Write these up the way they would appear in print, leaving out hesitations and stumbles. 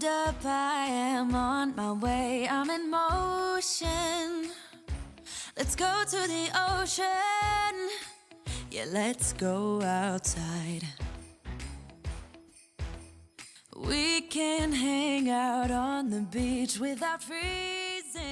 Hold up, I am on my way, I'm in motion. Let's go to the ocean. Yeah, let's go outside. We can hang out on the beach without freezing.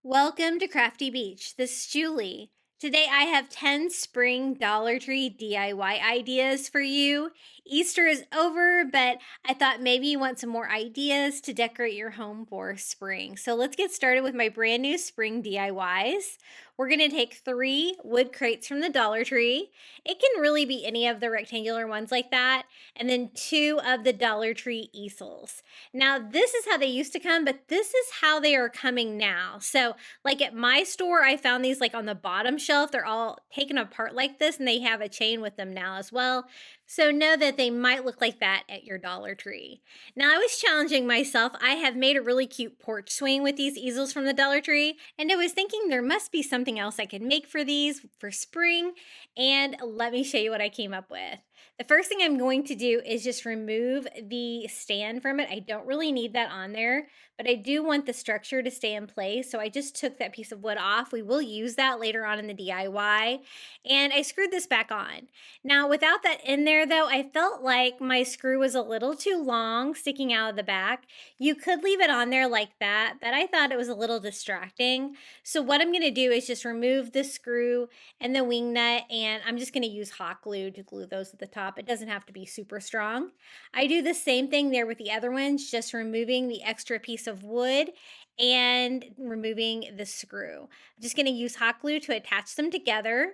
Welcome to Crafty Beach. This is Julie. Today I have 10 spring Dollar Tree DIY ideas for you. Easter is over, but I thought maybe you want some more ideas to decorate your home for spring. So let's get started with my brand new spring DIYs. We're going to take 3 wood crates from the Dollar Tree. It can really be any of the rectangular ones like that. And then 2 of the Dollar Tree easels. Now, this is how they used to come, but this is how they are coming now. So like at my store, I found these like on the bottom shelf. They're all taken apart like this, and they have a chain with them now as well. So know that they might look like that at your Dollar Tree. Now, I was challenging myself. I have made a really cute porch swing with these easels from the Dollar Tree, and I was thinking there must be something else I could make for these for spring, and let me show you what I came up with. The first thing I'm going to do is just remove the stand from it. I don't really need that on there, but I do want the structure to stay in place. So I just took that piece of wood off. We will use that later on in the DIY. And I screwed this back on. Now, without that in there though, I felt like my screw was a little too long sticking out of the back. You could leave it on there like that, but I thought it was a little distracting. So what I'm gonna do is just remove the screw and the wing nut, and I'm just gonna use hot glue to glue those at the top. It doesn't have to be super strong. I do the same thing there with the other ones, just removing the extra piece of wood and removing the screw. I'm just going to use hot glue to attach them together.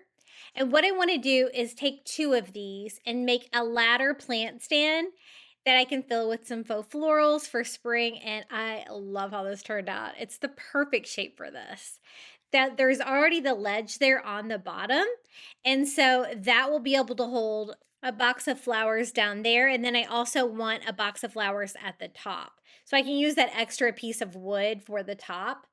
And what I want to do is take 2 of these and make a ladder plant stand that I can fill with some faux florals for spring, and I love how this turned out. It's the perfect shape for this. That there's already the ledge there on the bottom, and so that will be able to hold a box of flowers down there, and then I also want a box of flowers at the top. So I can use that extra piece of wood for the top.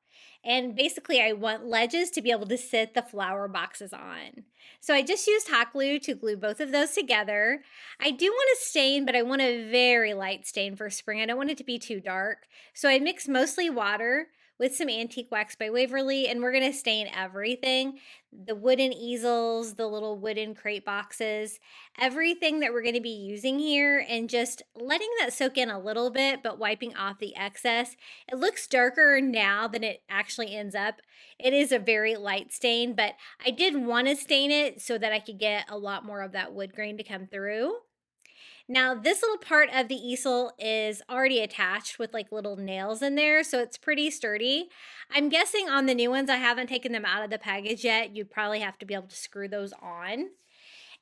And basically I want ledges to be able to sit the flower boxes on. So I just used hot glue to glue both of those together. I do want a stain, but I want a very light stain for spring. I don't want it to be too dark. So I mix mostly water with some antique wax by Waverly, and we're going to stain everything. The wooden easels, the little wooden crate boxes, everything that we're going to be using here, and just letting that soak in a little bit, but wiping off the excess. It looks darker now than it actually ends up. It is a very light stain, but I did want to stain it so that I could get a lot more of that wood grain to come through. Now, this little part of the easel is already attached with like little nails in there, so it's pretty sturdy. I'm guessing on the new ones, I haven't taken them out of the package yet. You'd probably have to be able to screw those on.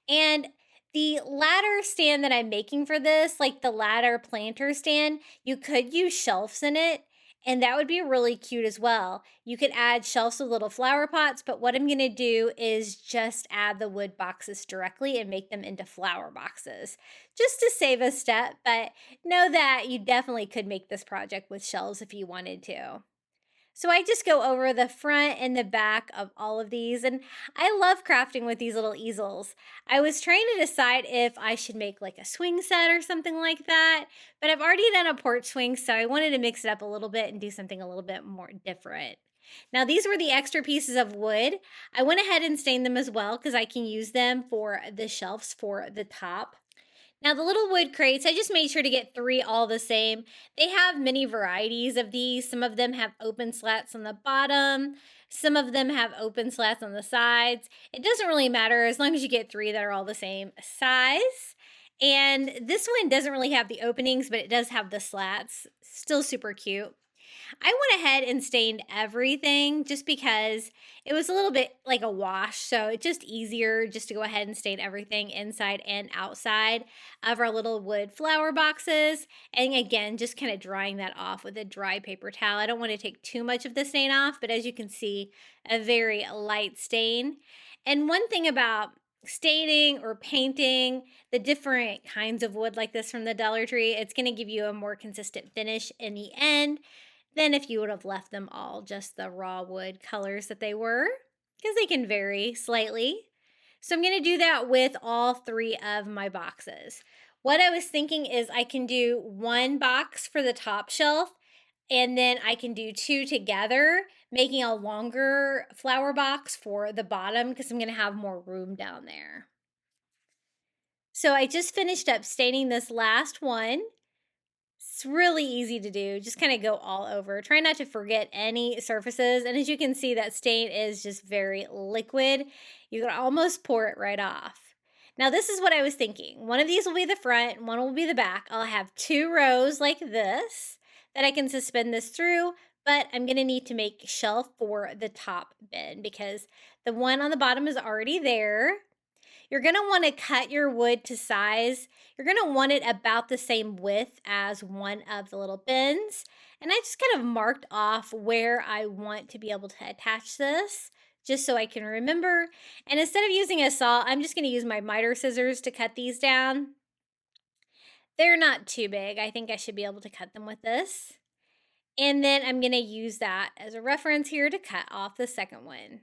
And the ladder stand that I'm making for this, like the ladder planter stand, you could use shelves in it, and that would be really cute as well. You could add shelves with little flower pots, but what I'm gonna do is just add the wood boxes directly and make them into flower boxes, just to save a step, but know that you definitely could make this project with shelves if you wanted to. So I just go over the front and the back of all of these, and I love crafting with these little easels. I was trying to decide if I should make like a swing set or something like that, but I've already done a porch swing, so I wanted to mix it up a little bit and do something a little bit more different. Now, these were the extra pieces of wood. I went ahead and stained them as well because I can use them for the shelves for the top. Now, the little wood crates, I just made sure to get 3 all the same. They have many varieties of these. Some of them have open slats on the bottom. Some of them have open slats on the sides. It doesn't really matter as long as you get 3 that are all the same size. And this one doesn't really have the openings, but it does have the slats. Still super cute. I went ahead and stained everything just because it was a little bit like a wash. So it's just easier just to go ahead and stain everything inside and outside of our little wood flower boxes. And again, just kind of drying that off with a dry paper towel. I don't want to take too much of the stain off, but as you can see, a very light stain. And one thing about staining or painting the different kinds of wood like this from the Dollar Tree, it's going to give you a more consistent finish in the end than if you would have left them all just the raw wood colors that they were, because they can vary slightly. So I'm going to do that with all 3 of my boxes. What I was thinking is I can do one box for the top shelf and then I can do two together, making a longer flower box for the bottom because I'm going to have more room down there. So I just finished up staining this last one. It's really easy to do. Just kind of go all over. Try not to forget any surfaces. And as you can see, that stain is just very liquid. You can almost pour it right off. Now, this is what I was thinking. One of these will be the front, one will be the back. I'll have 2 rows like this that I can suspend this through, but I'm going to need to make shelf for the top bin because the one on the bottom is already there. You're going to want to cut your wood to size. You're going to want it about the same width as one of the little bins. And I just kind of marked off where I want to be able to attach this just so I can remember. And instead of using a saw, I'm just going to use my miter scissors to cut these down. They're not too big. I think I should be able to cut them with this. And then I'm going to use that as a reference here to cut off the second one.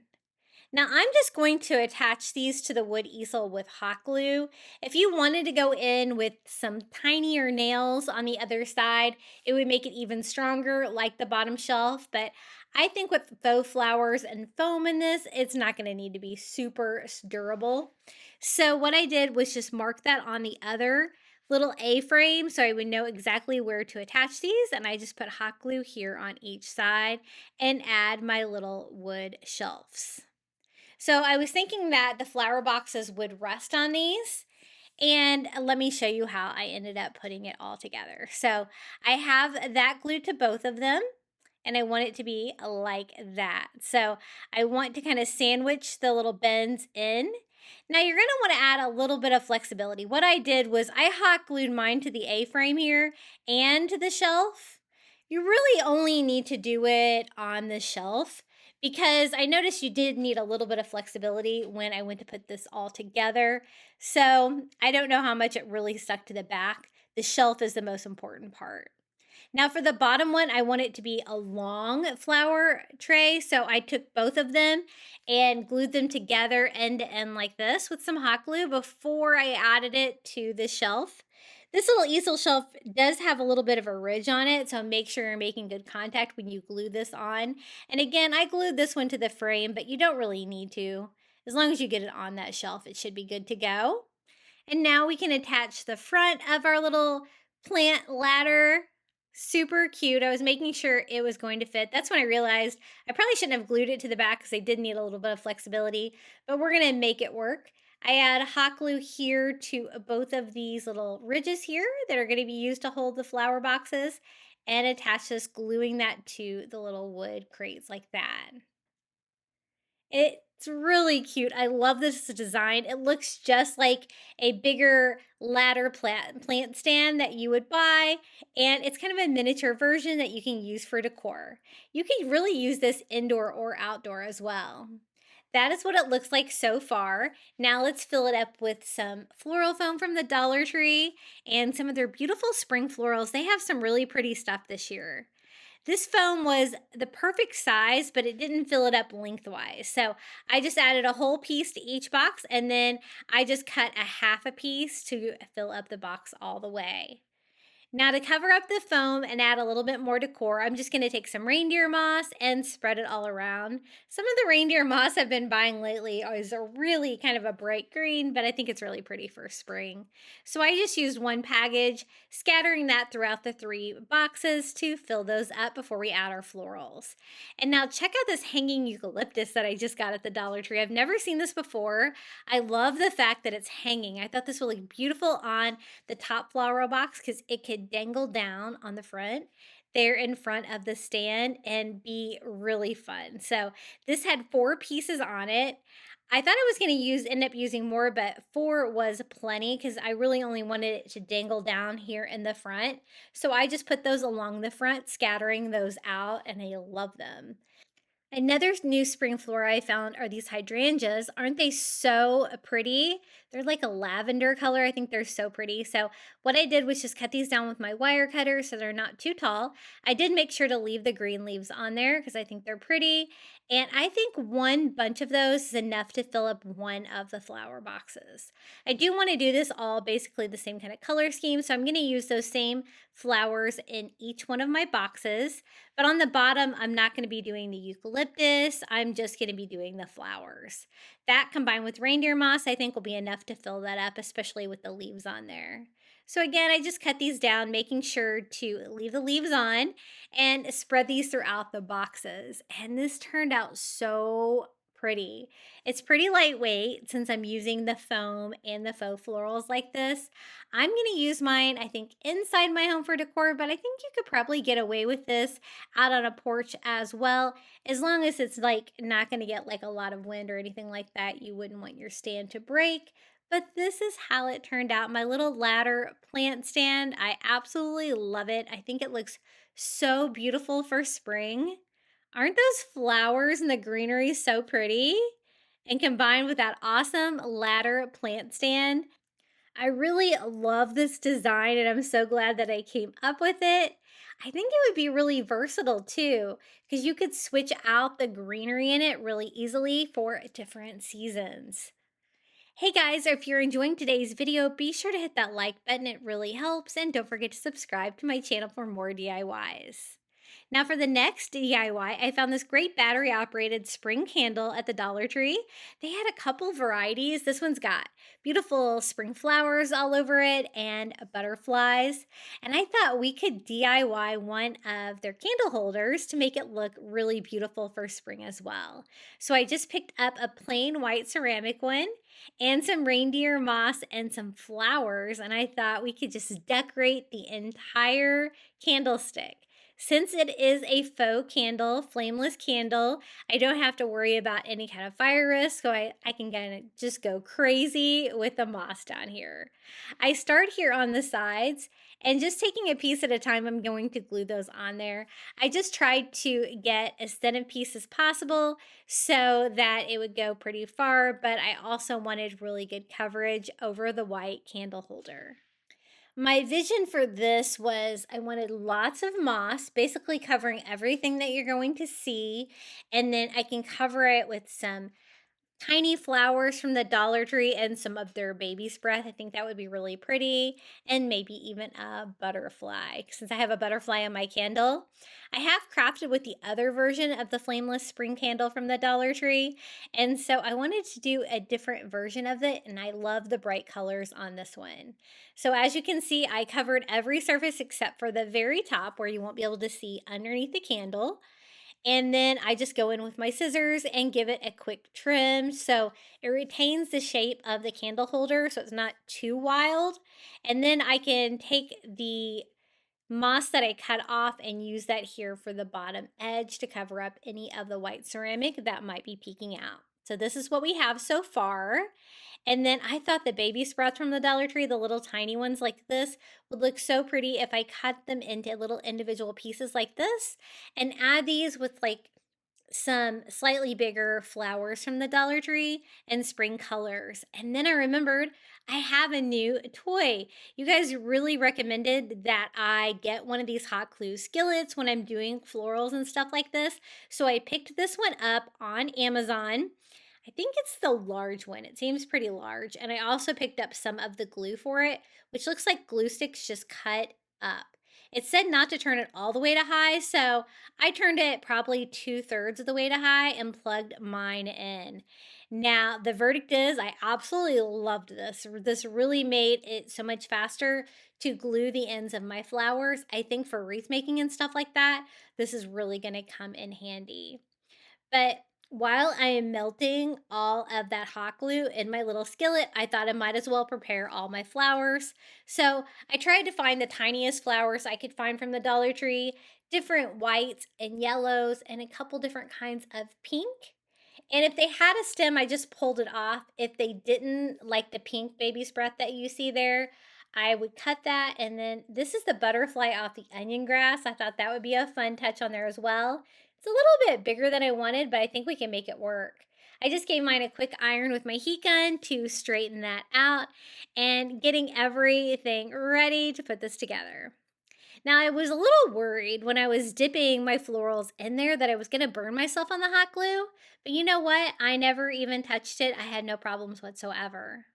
Now I'm just going to attach these to the wood easel with hot glue. If you wanted to go in with some tinier nails on the other side, it would make it even stronger like the bottom shelf, but I think with faux flowers and foam in this, it's not going to need to be super durable. So what I did was just mark that on the other little A-frame so I would know exactly where to attach these, and I just put hot glue here on each side and add my little wood shelves. So I was thinking that the flower boxes would rest on these. And let me show you how I ended up putting it all together. So I have that glued to both of them. And I want it to be like that. So I want to kind of sandwich the little bends in. Now you're going to want to add a little bit of flexibility. What I did was I hot glued mine to the A-frame here and to the shelf. You really only need to do it on the shelf because I noticed you did need a little bit of flexibility when I went to put this all together. So I don't know how much it really stuck to the back. The shelf is the most important part. Now for the bottom one, I want it to be a long flower tray. So I took both of them and glued them together end to end like this with some hot glue before I added it to the shelf. This little easel shelf does have a little bit of a ridge on it, so make sure you're making good contact when you glue this on. And again, I glued this one to the frame, but you don't really need to. As long as you get it on that shelf, it should be good to go. And now we can attach the front of our little plant ladder. Super cute. I was making sure it was going to fit. That's when I realized I probably shouldn't have glued it to the back because I did need a little bit of flexibility, but we're going to make it work. I add hot glue here to both of these little ridges here that are going to be used to hold the flower boxes and attach this, gluing that to the little wood crates like that. It's really cute. I love this design. It looks just like a bigger ladder plant stand that you would buy, and it's kind of a miniature version that you can use for decor. You can really use this indoor or outdoor as well. That is what it looks like so far. Now let's fill it up with some floral foam from the Dollar Tree and some of their beautiful spring florals. They have some really pretty stuff this year. This foam was the perfect size, but it didn't fill it up lengthwise. So I just added a whole piece to each box, and then I just cut a half a piece to fill up the box all the way. Now to cover up the foam and add a little bit more decor, I'm just going to take some reindeer moss and spread it all around. Some of the reindeer moss I've been buying lately is a really kind of a bright green, but I think it's really pretty for spring. So I just used one package, scattering that throughout the 3 boxes to fill those up before we add our florals. And now check out this hanging eucalyptus that I just got at the Dollar Tree. I've never seen this before. I love the fact that it's hanging. I thought this would look beautiful on the top floral box because it could dangle down on the front there in front of the stand and be really fun. So this had 4 pieces on it. I thought I was going to end up using more, but 4 was plenty because I really only wanted it to dangle down here in the front. So I just put those along the front, scattering those out, and I love them. Another new spring flora I found are these hydrangeas. Aren't they so pretty? They're like a lavender color. I think they're so pretty. So what I did was just cut these down with my wire cutter so they're not too tall. I did make sure to leave the green leaves on there because I think they're pretty. And I think one bunch of those is enough to fill up one of the flower boxes. I do want to do this all basically the same kind of color scheme. So I'm going to use those same flowers in each one of my boxes. But on the bottom, I'm not going to be doing the eucalyptus. I'm just going to be doing the flowers. That combined with reindeer moss, I think will be enough to fill that up, especially with the leaves on there. So again, I just cut these down, making sure to leave the leaves on and spread these throughout the boxes. And this turned out so pretty. It's pretty lightweight since I'm using the foam and the faux florals like this. I'm going to use mine, I think, inside my home for decor, but I think you could probably get away with this out on a porch as well, as long as it's like not going to get like a lot of wind or anything like that. You wouldn't want your stand to break. But this is how it turned out. My little ladder plant stand, I absolutely love it. I think it looks so beautiful for spring. Aren't those flowers and the greenery so pretty? And combined with that awesome ladder plant stand, I really love this design and I'm so glad that I came up with it. I think it would be really versatile too, because you could switch out the greenery in it really easily for different seasons. Hey guys, if you're enjoying today's video, be sure to hit that like button. It really helps. And don't forget to subscribe to my channel for more DIYs. Now for the next DIY, I found this great battery operated spring candle at the Dollar Tree. They had a couple varieties. This one's got beautiful spring flowers all over it and butterflies. And I thought we could DIY one of their candle holders to make it look really beautiful for spring as well. So I just picked up a plain white ceramic one and some reindeer moss and some flowers. And I thought we could just decorate the entire candlestick. Since it is a faux candle, flameless candle, I don't have to worry about any kind of fire risk, so I can kind of just go crazy with the moss down here. I start here on the sides, and just taking a piece at a time, I'm going to glue those on there. I just tried to get as thin a piece as possible so that it would go pretty far, but I also wanted really good coverage over the white candle holder. My vision for this was I wanted lots of moss, basically covering everything that you're going to see. And then I can cover it with some tiny flowers from the Dollar Tree and some of their baby's breath. I think that would be really pretty. And maybe even a butterfly, since I have a butterfly on my candle. I have crafted with the other version of the flameless spring candle from the Dollar Tree. And so I wanted to do a different version of it. And I love the bright colors on this one. So as you can see, I covered every surface except for the very top where you won't be able to see underneath the candle. And then I just go in with my scissors and give it a quick trim so it retains the shape of the candle holder so it's not too wild. And then I can take the moss that I cut off and use that here for the bottom edge to cover up any of the white ceramic that might be peeking out. So this is what we have so far. And then I thought the baby sprouts from the Dollar Tree, the little tiny ones like this, would look so pretty if I cut them into little individual pieces like this and add these with like some slightly bigger flowers from the Dollar Tree and spring colors. And then I remembered I have a new toy. You guys really recommended that I get one of these hot glue skillets when I'm doing florals and stuff like this. So I picked this one up on Amazon. I think it's the large one. It seems pretty large. And I also picked up some of the glue for it, which looks like glue sticks just cut up. It said not to turn it all the way to high, so I turned it probably 2/3 of the way to high and plugged mine in. Now, the verdict is I absolutely loved this. This really made it so much faster to glue the ends of my flowers. I think for wreath making and stuff like that, this is really going to come in handy. But while I am melting all of that hot glue in my little skillet, I thought I might as well prepare all my flowers. So I tried to find the tiniest flowers I could find from the Dollar Tree, different whites and yellows, and a couple different kinds of pink. And if they had a stem, I just pulled it off. If they didn't, like the pink baby's breath that you see there, I would cut that. And then this is the butterfly off the onion grass. I thought that would be a fun touch on there as well. It's a little bit bigger than I wanted, but I think we can make it work. I just gave mine a quick iron with my heat gun to straighten that out and getting everything ready to put this together. Now, I was a little worried when I was dipping my florals in there that I was going to burn myself on the hot glue, but you know what? I never even touched it. I had no problems whatsoever.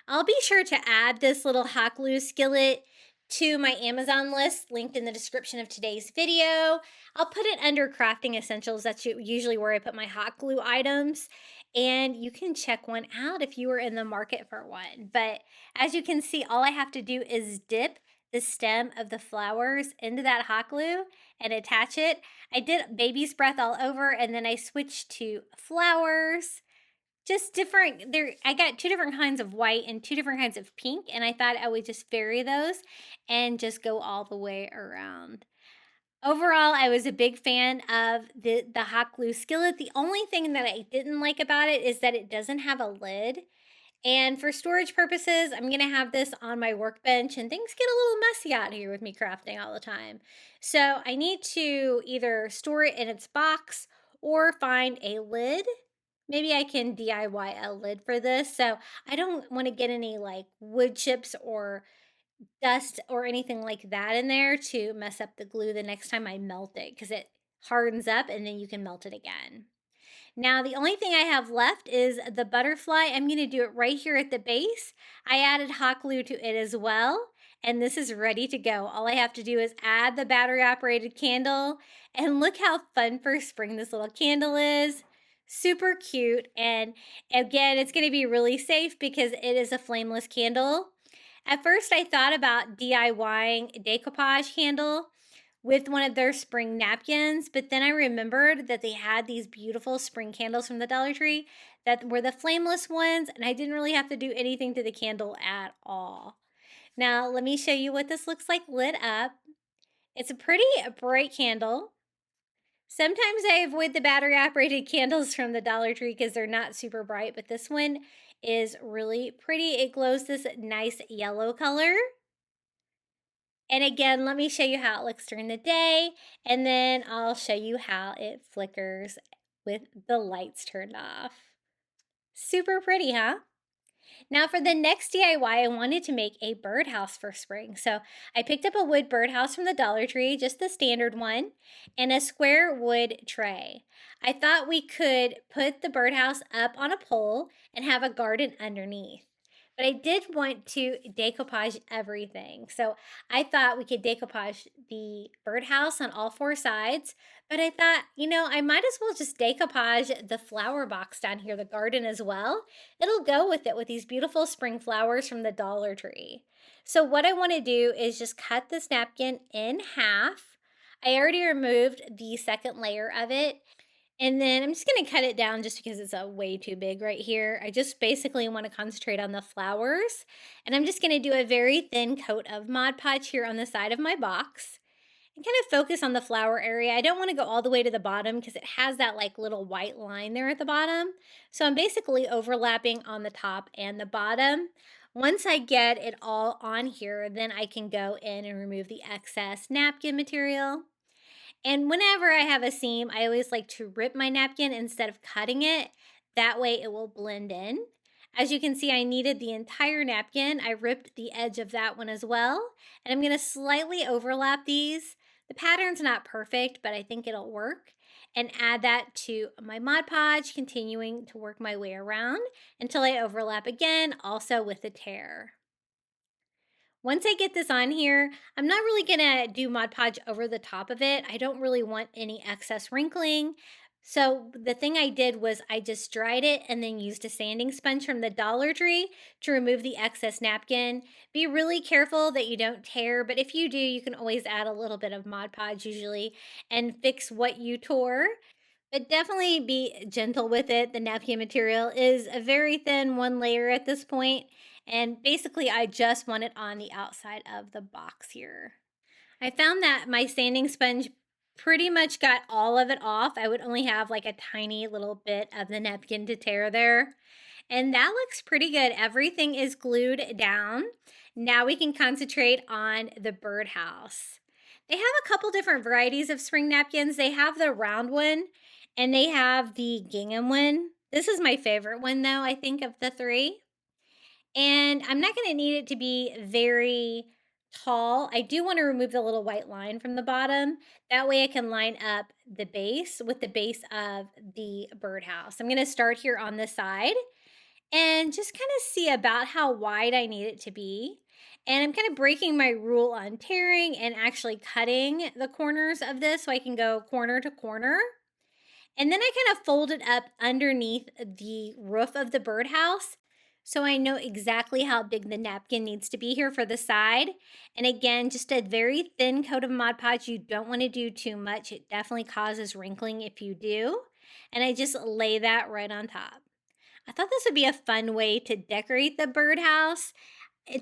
I'll be sure to add this little hot glue skillet to my Amazon list linked in the description of today's video. I'll put it under crafting essentials. That's usually where I put my hot glue items. And you can check one out if you are in the market for one. But as you can see, all I have to do is dip the stem of the flowers into that hot glue and attach it. I did baby's breath all over, and then I switched to flowers, just different. There I got two different kinds of white and two different kinds of pink, and I thought I would just vary those and just go all the way around. Overall, I was a big fan of the hot glue skillet. The only thing that I didn't like about it is that it doesn't have a lid. And for storage purposes, I'm going to have this on my workbench, and things get a little messy out here with me crafting all the time. So I need to either store it in its box or find a lid. Maybe I can DIY a lid for this. So I don't want to get any like wood chips or dust or anything like that in there to mess up the glue the next time I melt it, because it hardens up and then you can melt it again. Now, the only thing I have left is the butterfly. I'm going to do it right here at the base. I added hot glue to it as well, and this is ready to go. All I have to do is add the battery-operated candle, and look how fun for spring this little candle is. Super cute, and again, it's going to be really safe because it is a flameless candle. At first, I thought about DIYing decoupage candle with one of their spring napkins, but then I remembered that they had these beautiful spring candles from the Dollar Tree that were the flameless ones, and I didn't really have to do anything to the candle at all. Now, let me show you what this looks like lit up. It's a pretty bright candle. Sometimes I avoid the battery-operated candles from the Dollar Tree because they're not super bright, but this one is really pretty. It glows this nice yellow color. And again, let me show you how it looks during the day, and then I'll show you how it flickers with the lights turned off. Super pretty, huh? Now for the next DIY, I wanted to make a birdhouse for spring. So I picked up a wood birdhouse from the Dollar Tree, just the standard one, and a square wood tray. I thought we could put the birdhouse up on a pole and have a garden underneath. But I did want to decoupage everything. So I thought we could decoupage the birdhouse on all four sides. But I thought, I might as well just decoupage the flower box down here, the garden as well. It'll go with it with these beautiful spring flowers from the Dollar Tree. So what I want to do is just cut this napkin in half. I already removed the second layer of it. And then I'm just going to cut it down just because it's way too big right here. I just basically want to concentrate on the flowers. And I'm just going to do a very thin coat of Mod Podge here on the side of my box. And kind of focus on the flower area. I don't want to go all the way to the bottom because it has that like little white line there at the bottom. So I'm basically overlapping on the top and the bottom. Once I get it all on here, then I can go in and remove the excess napkin material. And whenever I have a seam, I always like to rip my napkin instead of cutting it. That way it will blend in. As you can see, I needed the entire napkin. I ripped the edge of that one as well. And I'm going to slightly overlap these. The pattern's not perfect, but I think it'll work. And add that to my Mod Podge, continuing to work my way around until I overlap again, also with the tear. Once I get this on here, I'm not really gonna do Mod Podge over the top of it. I don't really want any excess wrinkling. So the thing I did was I just dried it and then used a sanding sponge from the Dollar Tree to remove the excess napkin. Be really careful that you don't tear, but if you do, you can always add a little bit of Mod Podge usually and fix what you tore. But definitely be gentle with it. The napkin material is a very thin one layer at this point. And basically, I just want it on the outside of the box here. I found that my sanding sponge pretty much got all of it off. I would only have like a tiny little bit of the napkin to tear there. And that looks pretty good. Everything is glued down. Now we can concentrate on the birdhouse. They have a couple different varieties of spring napkins. They have the round one and they have the gingham one. This is my favorite one though, I think, of the three. And I'm not gonna need it to be very tall. I do wanna remove the little white line from the bottom. That way I can line up the base with the base of the birdhouse. I'm gonna start here on the side and just kind of see about how wide I need it to be. And I'm kind of breaking my rule on tearing and actually cutting the corners of this so I can go corner to corner. And then I kind of fold it up underneath the roof of the birdhouse so I know exactly how big the napkin needs to be here for the side. And again, just a very thin coat of Mod Podge. You don't want to do too much. It definitely causes wrinkling if you do. And I just lay that right on top. I thought this would be a fun way to decorate the birdhouse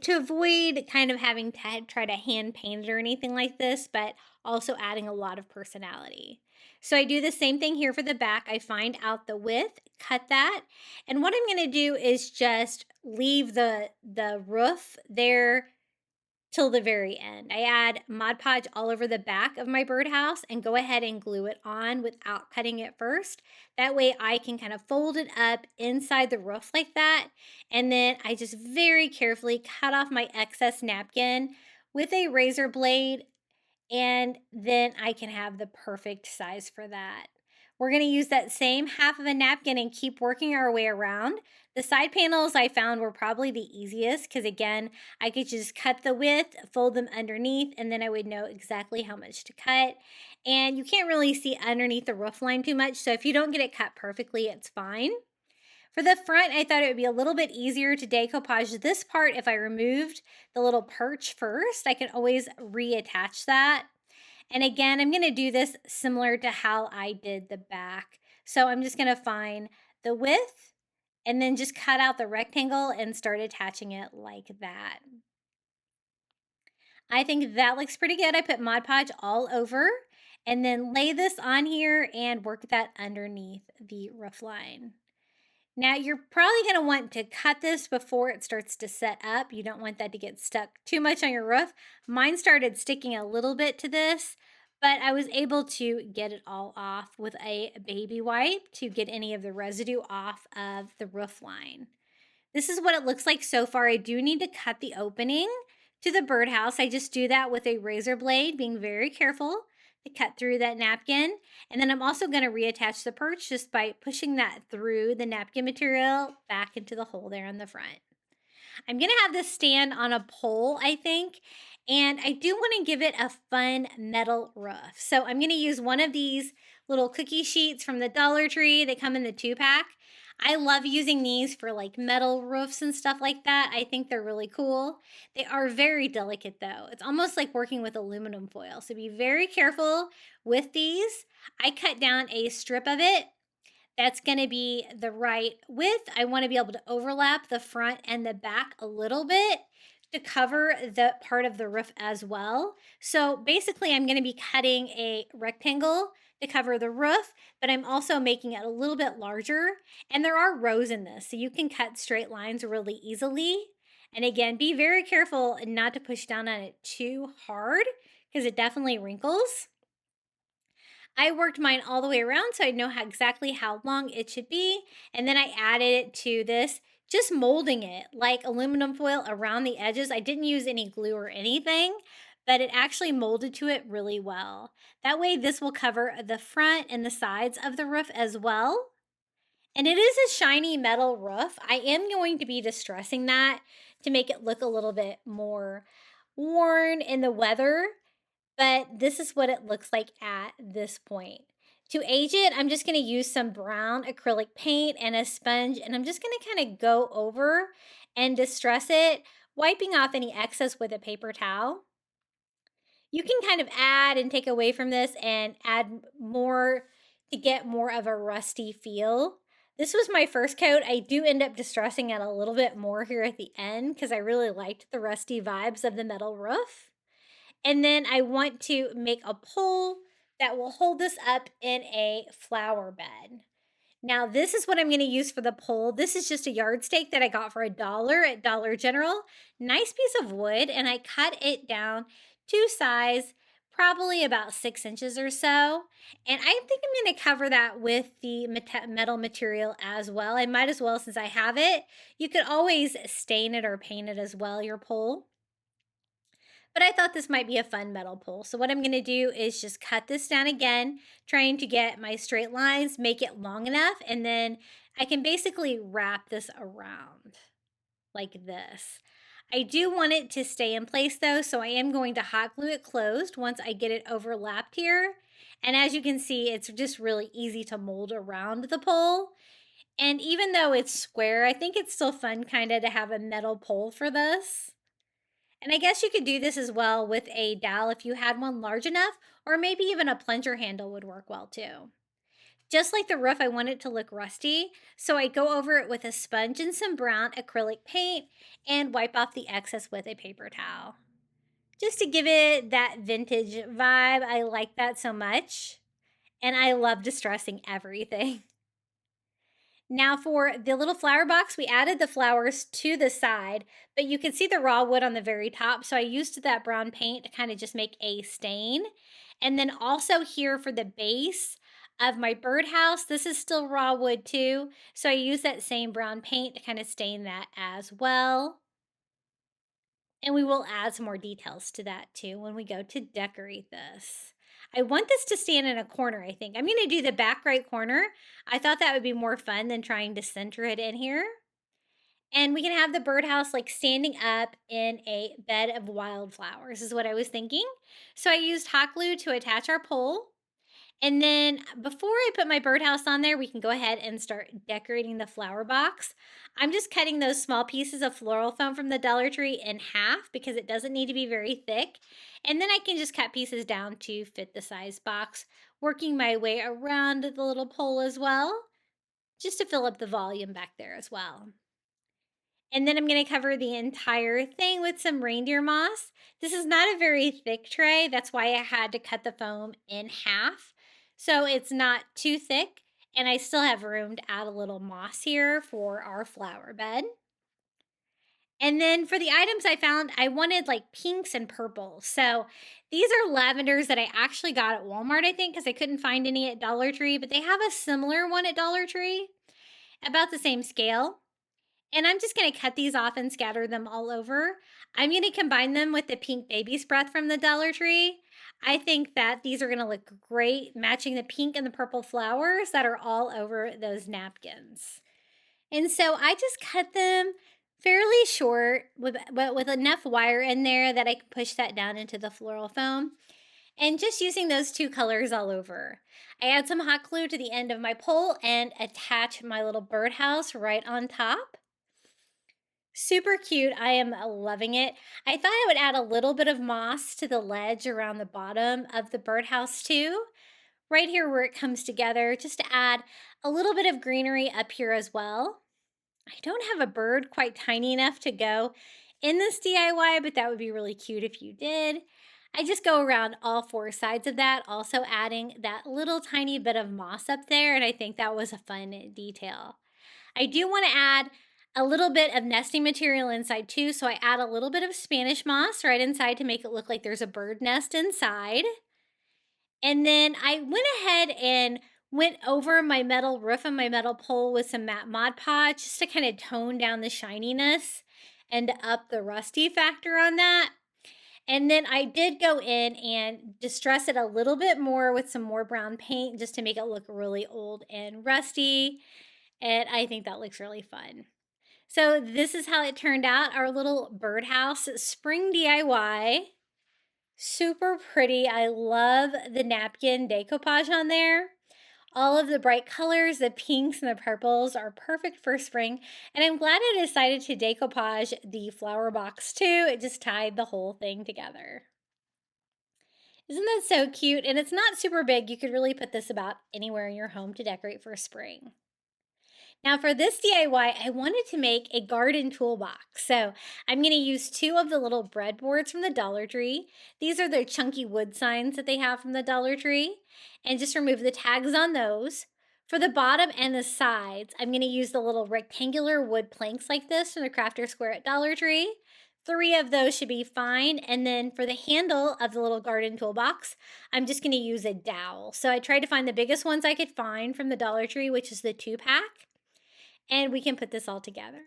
to avoid kind of having to try to hand paint it or anything like this, but also adding a lot of personality. So I do the same thing here for the back. I find out the width, cut that. And what I'm going to do is just leave the roof there till the very end. I add Mod Podge all over the back of my birdhouse and go ahead and glue it on without cutting it first. That way I can kind of fold it up inside the roof like that. And then I just very carefully cut off my excess napkin with a razor blade, and then I can have the perfect size for that. We're going to use that same half of a napkin and keep working our way around. The side panels I found were probably the easiest because, again, I could just cut the width, fold them underneath, and then I would know exactly how much to cut. And you can't really see underneath the roof line too much, so if you don't get it cut perfectly, it's fine. For the front, I thought it would be a little bit easier to decoupage this part if I removed the little perch first. I can always reattach that. And again, I'm going to do this similar to how I did the back. So I'm just going to find the width and then just cut out the rectangle and start attaching it like that. I think that looks pretty good. I put Mod Podge all over and then lay this on here and work that underneath the roof line. Now, you're probably going to want to cut this before it starts to set up. You don't want that to get stuck too much on your roof. Mine started sticking a little bit to this, but I was able to get it all off with a baby wipe to get any of the residue off of the roof line. This is what it looks like so far. I do need to cut the opening to the birdhouse. I just do that with a razor blade, being very careful to cut through that napkin. And then I'm also going to reattach the perch just by pushing that through the napkin material back into the hole there on the front. I'm going to have this stand on a pole, I think, and I do want to give it a fun metal roof. So I'm going to use one of these little cookie sheets from the Dollar Tree. They come in the 2-pack. I love using these for like metal roofs and stuff like that. I think they're really cool. They are very delicate though. It's almost like working with aluminum foil. So be very careful with these. I cut down a strip of it. That's going to be the right width. I want to be able to overlap the front and the back a little bit to cover the part of the roof as well. So basically I'm going to be cutting a rectangle to cover the roof, but I'm also making it a little bit larger. And there are rows in this, so you can cut straight lines really easily. And again, be very careful not to push down on it too hard because it definitely wrinkles. I worked mine all the way around so I know exactly how long it should be. And then I added it to this, just molding it like aluminum foil around the edges. I didn't use any glue or anything, but it actually molded to it really well. That way this will cover the front and the sides of the roof as well. And it is a shiny metal roof. I am going to be distressing that to make it look a little bit more worn in the weather, but this is what it looks like at this point. To age it, I'm just going to use some brown acrylic paint and a sponge, and I'm just going to kind of go over and distress it, wiping off any excess with a paper towel. You can kind of add and take away from this and add more to get more of a rusty feel. This was my first coat. I do end up distressing it a little bit more here at the end because I really liked the rusty vibes of the metal roof. And then I want to make a pole that will hold this up in a flower bed. Now, this is what I'm going to use for the pole. This is just a yardstick that I got for $1 at Dollar General. Nice piece of wood, and I cut it down to size probably about 6 inches or so. And I think I'm going to cover that with the metal material as well. I might as well since I have it. You could always stain it or paint it as well, your pole. But I thought this might be a fun metal pole. So what I'm going to do is just cut this down again, trying to get my straight lines, make it long enough, and then I can basically wrap this around like this. I do want it to stay in place though, so I am going to hot glue it closed once I get it overlapped here. And as you can see, it's just really easy to mold around the pole. And even though it's square, I think it's still fun kind of to have a metal pole for this. And I guess you could do this as well with a dowel if you had one large enough, or maybe even a plunger handle would work well too. Just like the roof, I want it to look rusty, so I go over it with a sponge and some brown acrylic paint and wipe off the excess with a paper towel. Just to give it that vintage vibe, I like that so much. And I love distressing everything. Now for the little flower box, we added the flowers to the side, but you can see the raw wood on the very top. So I used that brown paint to kind of just make a stain. And then also here for the base of my birdhouse, this is still raw wood too. So I use that same brown paint to kind of stain that as well. And we will add some more details to that too when we go to decorate this. I want this to stand in a corner, I think. I'm going to do the back right corner. I thought that would be more fun than trying to center it in here. And we can have the birdhouse like standing up in a bed of wildflowers is what I was thinking. So I used hot glue to attach our pole. And then before I put my birdhouse on there, we can go ahead and start decorating the flower box. I'm just cutting those small pieces of floral foam from the Dollar Tree in half because it doesn't need to be very thick. And then I can just cut pieces down to fit the size box, working my way around the little pole as well, just to fill up the volume back there as well. And then I'm going to cover the entire thing with some reindeer moss. This is not a very thick tray. That's why I had to cut the foam in half. So it's not too thick, and I still have room to add a little moss here for our flower bed. And then for the items I found, I wanted like pinks and purples. So these are lavenders that I actually got at Walmart, I think, because I couldn't find any at Dollar Tree, but they have a similar one at Dollar Tree, about the same scale. And I'm just going to cut these off and scatter them all over. I'm going to combine them with the pink baby's breath from the Dollar Tree. I think that these are going to look great, matching the pink and the purple flowers that are all over those napkins. And so I just cut them fairly short, but with enough wire in there that I can push that down into the floral foam. And just using those two colors all over. I add some hot glue to the end of my pole and attach my little birdhouse right on top. Super cute. I am loving it. I thought I would add a little bit of moss to the ledge around the bottom of the birdhouse too. Right here where it comes together, just to add a little bit of greenery up here as well. I don't have a bird quite tiny enough to go in this DIY, but that would be really cute if you did. I just go around all four sides of that, also adding that little tiny bit of moss up there, and I think that was a fun detail. I do want to add a little bit of nesting material inside too, so I add a little bit of Spanish moss right inside to make it look like there's a bird nest inside. And then I went ahead and went over my metal roof and my metal pole with some matte Mod Podge just to kind of tone down the shininess and up the rusty factor on that. And then I did go in and distress it a little bit more with some more brown paint just to make it look really old and rusty. And I think that looks really fun. So this is how it turned out, our little birdhouse spring DIY. Super pretty. I love the napkin decoupage on there. All of the bright colors, the pinks and the purples are perfect for spring. And I'm glad I decided to decoupage the flower box too. It just tied the whole thing together. Isn't that so cute? And it's not super big. You could really put this about anywhere in your home to decorate for spring. Now for this DIY, I wanted to make a garden toolbox. So I'm going to use 2 of the little breadboards from the Dollar Tree. These are the chunky wood signs that they have from the Dollar Tree. And just remove the tags on those. For the bottom and the sides, I'm going to use the little rectangular wood planks like this from the Crafter Square at Dollar Tree. 3 of those should be fine. And then for the handle of the little garden toolbox, I'm just going to use a dowel. So I tried to find the biggest ones I could find from the Dollar Tree, which is the 2-pack. And we can put this all together.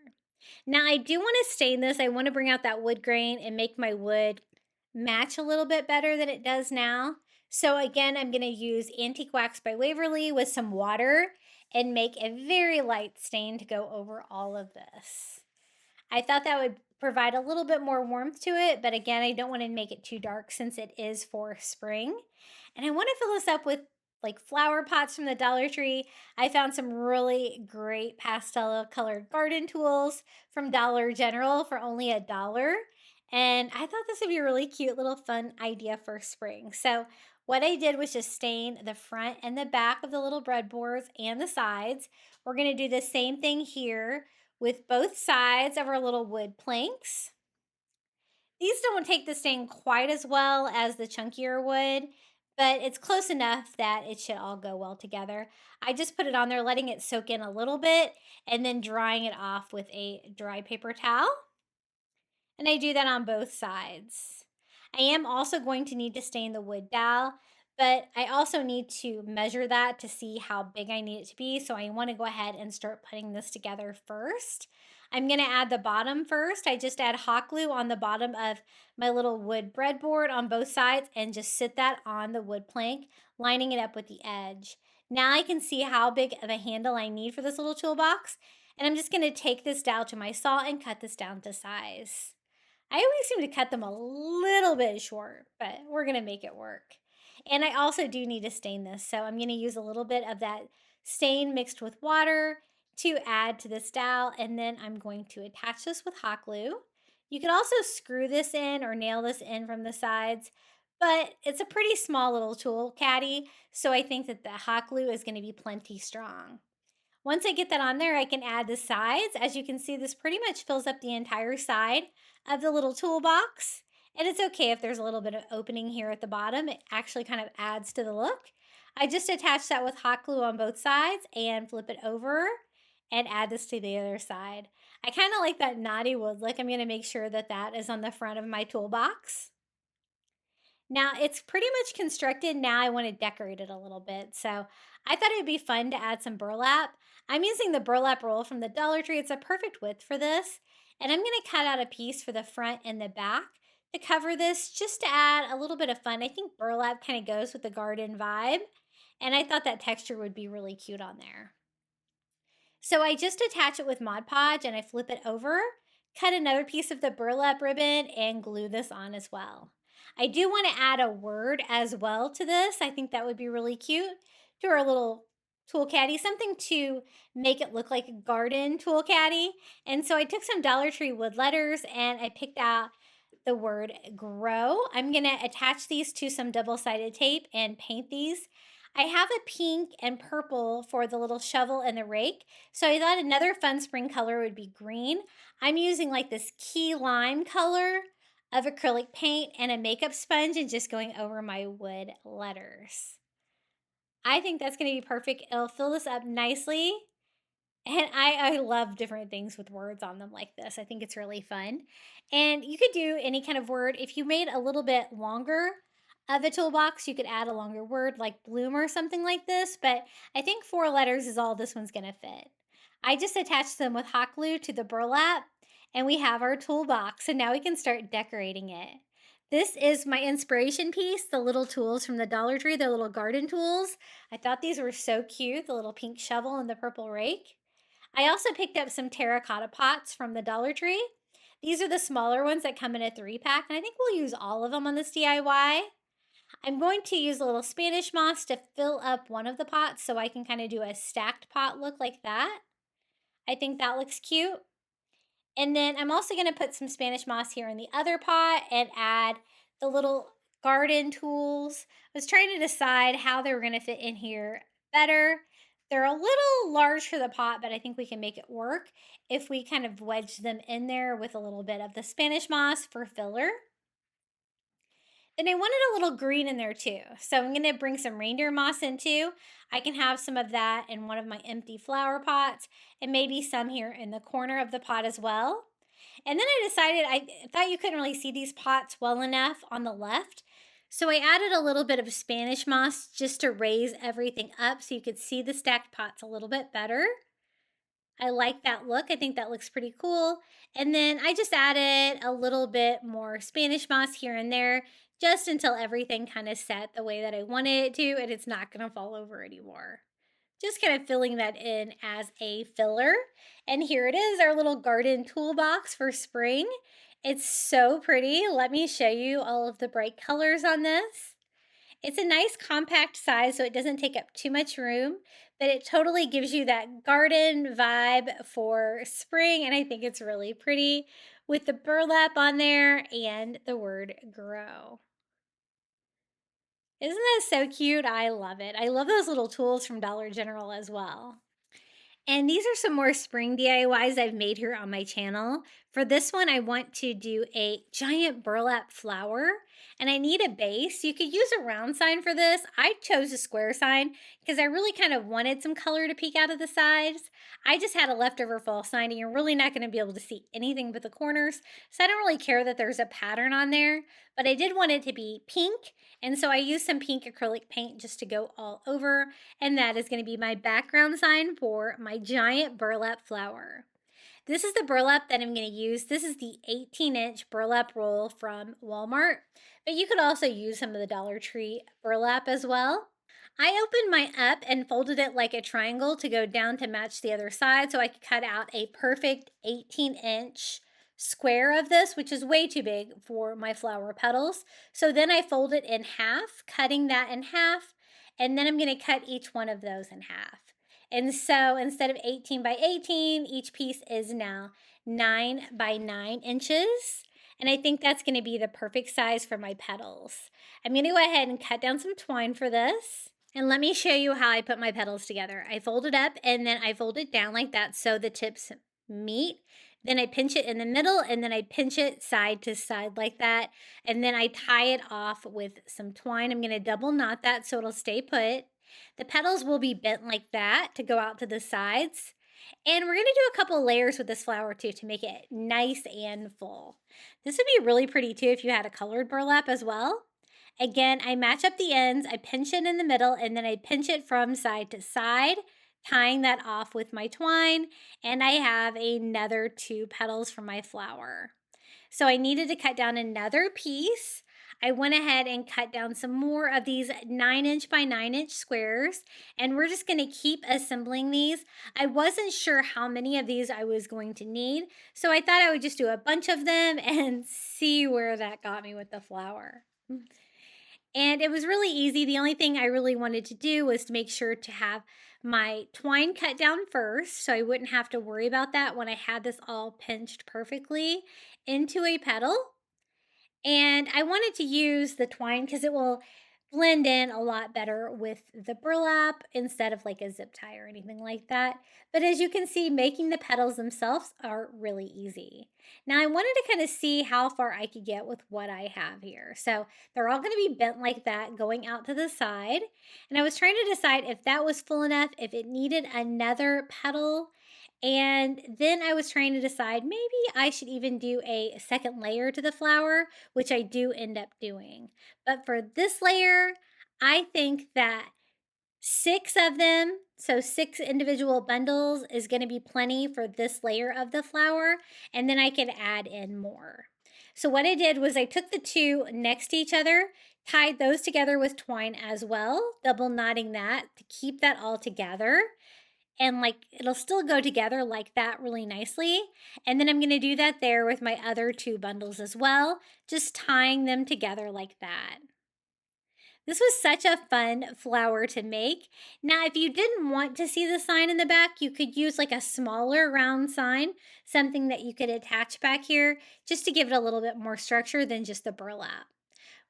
Now I do want to stain this. I want to bring out that wood grain and make my wood match a little bit better than it does now. So again, I'm going to use Antique Wax by Waverly with some water and make a very light stain to go over all of this. I thought that would provide a little bit more warmth to it, but again, I don't want to make it too dark since it is for spring. And I want to fill this up with like flower pots from the Dollar Tree. I found some really great pastel colored garden tools from Dollar General for only $1. And I thought this would be a really cute little fun idea for spring. So what I did was just stain the front and the back of the little breadboards and the sides. We're going to do the same thing here with both sides of our little wood planks. These don't take the stain quite as well as the chunkier wood, but it's close enough that it should all go well together. I just put it on there, letting it soak in a little bit, and then drying it off with a dry paper towel. And I do that on both sides. I am also going to need to stain the wood dowel, but I also need to measure that to see how big I need it to be. So I want to go ahead and start putting this together first. I'm going to add the bottom first. I just add hot glue on the bottom of my little wood breadboard on both sides and just sit that on the wood plank, lining it up with the edge. Now I can see how big of a handle I need for this little toolbox. And I'm just going to take this dowel to my saw and cut this down to size. I always seem to cut them a little bit short, but we're going to make it work. And I also do need to stain this, so I'm going to use a little bit of that stain mixed with water to add to this dowel, and then I'm going to attach this with hot glue. You could also screw this in or nail this in from the sides, but it's a pretty small little tool caddy, so I think that the hot glue is going to be plenty strong. Once I get that on there, I can add the sides. As you can see, this pretty much fills up the entire side of the little toolbox. And it's okay if there's a little bit of opening here at the bottom. It actually kind of adds to the look. I just attach that with hot glue on both sides and flip it over and add this to the other side. I kind of like that knotty wood look. I'm going to make sure that that is on the front of my toolbox. Now it's pretty much constructed. Now I want to decorate it a little bit. So I thought it would be fun to add some burlap. I'm using the burlap roll from the Dollar Tree. It's a perfect width for this. And I'm going to cut out a piece for the front and the back to cover this, just to add a little bit of fun. I think burlap kind of goes with the garden vibe. And I thought that texture would be really cute on there. So I just attach it with Mod Podge and I flip it over, cut another piece of the burlap ribbon and glue this on as well. I do want to add a word as well to this. I think that would be really cute to our little tool caddy, something to make it look like a garden tool caddy. And so I took some Dollar Tree wood letters and I picked out the word grow. I'm going to attach these to some double-sided tape and paint these. I have a pink and purple for the little shovel and the rake. So I thought another fun spring color would be green. I'm using like this key lime color of acrylic paint and a makeup sponge and just going over my wood letters. I think that's going to be perfect. It'll fill this up nicely. And I love different things with words on them like this. I think it's really fun. And you could do any kind of word. If you made a little bit longer of a toolbox, you could add a longer word like bloom or something like this. But I think 4 letters is all this one's going to fit. I just attached them with hot glue to the burlap. And we have our toolbox. And now we can start decorating it. This is my inspiration piece, the little tools from the Dollar Tree, the little garden tools. I thought these were so cute, the little pink shovel and the purple rake. I also picked up some terracotta pots from the Dollar Tree. These are the smaller ones that come in a 3-pack, and I think we'll use all of them on this DIY. I'm going to use a little Spanish moss to fill up one of the pots so I can kind of do a stacked pot look like that. I think that looks cute. And then I'm also going to put some Spanish moss here in the other pot and add the little garden tools. I was trying to decide how they were going to fit in here better. They're a little large for the pot, but I think we can make it work if we kind of wedge them in there with a little bit of the Spanish moss for filler. Then I wanted a little green in there too. So I'm going to bring some reindeer moss in too. I can have some of that in one of my empty flower pots and maybe some here in the corner of the pot as well. And then I decided I thought you couldn't really see these pots well enough on the left. So I added a little bit of Spanish moss just to raise everything up so you could see the stacked pots a little bit better. I like that look. I think that looks pretty cool. And then I just added a little bit more Spanish moss here and there just until everything kind of set the way that I wanted it to and it's not going to fall over anymore. Just kind of filling that in as a filler. And here it is, our little garden toolbox for spring. It's so pretty. Let me show you all of the bright colors on this. It's a nice compact size, so it doesn't take up too much room, but it totally gives you that garden vibe for spring, and I think it's really pretty with the burlap on there and the word grow. Isn't that so cute? I love it. I love those little tools from Dollar General as well. And these are some more spring DIYs I've made here on my channel. For this one, I want to do a giant burlap flower, and I need a base. You could use a round sign for this. I chose a square sign because I really kind of wanted some color to peek out of the sides. I just had a leftover fall sign, and you're really not going to be able to see anything but the corners, so I don't really care that there's a pattern on there, but I did want it to be pink, and so I used some pink acrylic paint just to go all over, and that is going to be my background sign for my giant burlap flower. This is the burlap that I'm going to use. This is the 18-inch burlap roll from Walmart, but you could also use some of the Dollar Tree burlap as well. I opened mine up and folded it like a triangle to go down to match the other side so I could cut out a perfect 18-inch square of this, which is way too big for my flower petals. So then I fold it in half, cutting that in half, and then I'm going to cut each one of those in half. And so instead of 18 by 18, each piece is now 9 by 9 inches. And I think that's going to be the perfect size for my petals. I'm going to go ahead and cut down some twine for this. And let me show you how I put my petals together. I fold it up and then I fold it down like that so the tips meet. Then I pinch it in the middle and then I pinch it side to side like that. And then I tie it off with some twine. I'm going to double knot that so it'll stay put. The petals will be bent like that to go out to the sides. And we're going to do a couple layers with this flower too to make it nice and full. This would be really pretty too if you had a colored burlap as well. Again, I match up the ends, I pinch it in the middle, and then I pinch it from side to side, tying that off with my twine, and I have another 2 petals for my flower. So I needed to cut down another piece. I went ahead and cut down some more of these 9-inch by 9-inch squares, and we're just going to keep assembling these. I wasn't sure how many of these I was going to need, so I thought I would just do a bunch of them and see where that got me with the flower. And it was really easy. The only thing I really wanted to do was to make sure to have my twine cut down first so I wouldn't have to worry about that when I had this all pinched perfectly into a petal. And I wanted to use the twine because it will blend in a lot better with the burlap instead of like a zip tie or anything like that. But as you can see, making the petals themselves are really easy. Now I wanted to kind of see how far I could get with what I have here. So they're all going to be bent like that going out to the side. And I was trying to decide if that was full enough, if it needed another petal. And then I was trying to decide maybe I should even do a second layer to the flower, which I do end up doing. But for this layer, I think that 6 of them, so 6 individual bundles, is going to be plenty for this layer of the flower, and then I can add in more. So what I did was I took the 2 next to each other, tied those together with twine as well, double knotting that to keep that all together. And like it'll still go together like that really nicely. And then I'm going to do that there with my other 2 bundles as well, just tying them together like that. This was such a fun flower to make. Now, if you didn't want to see the sign in the back, you could use like a smaller round sign, something that you could attach back here just to give it a little bit more structure than just the burlap.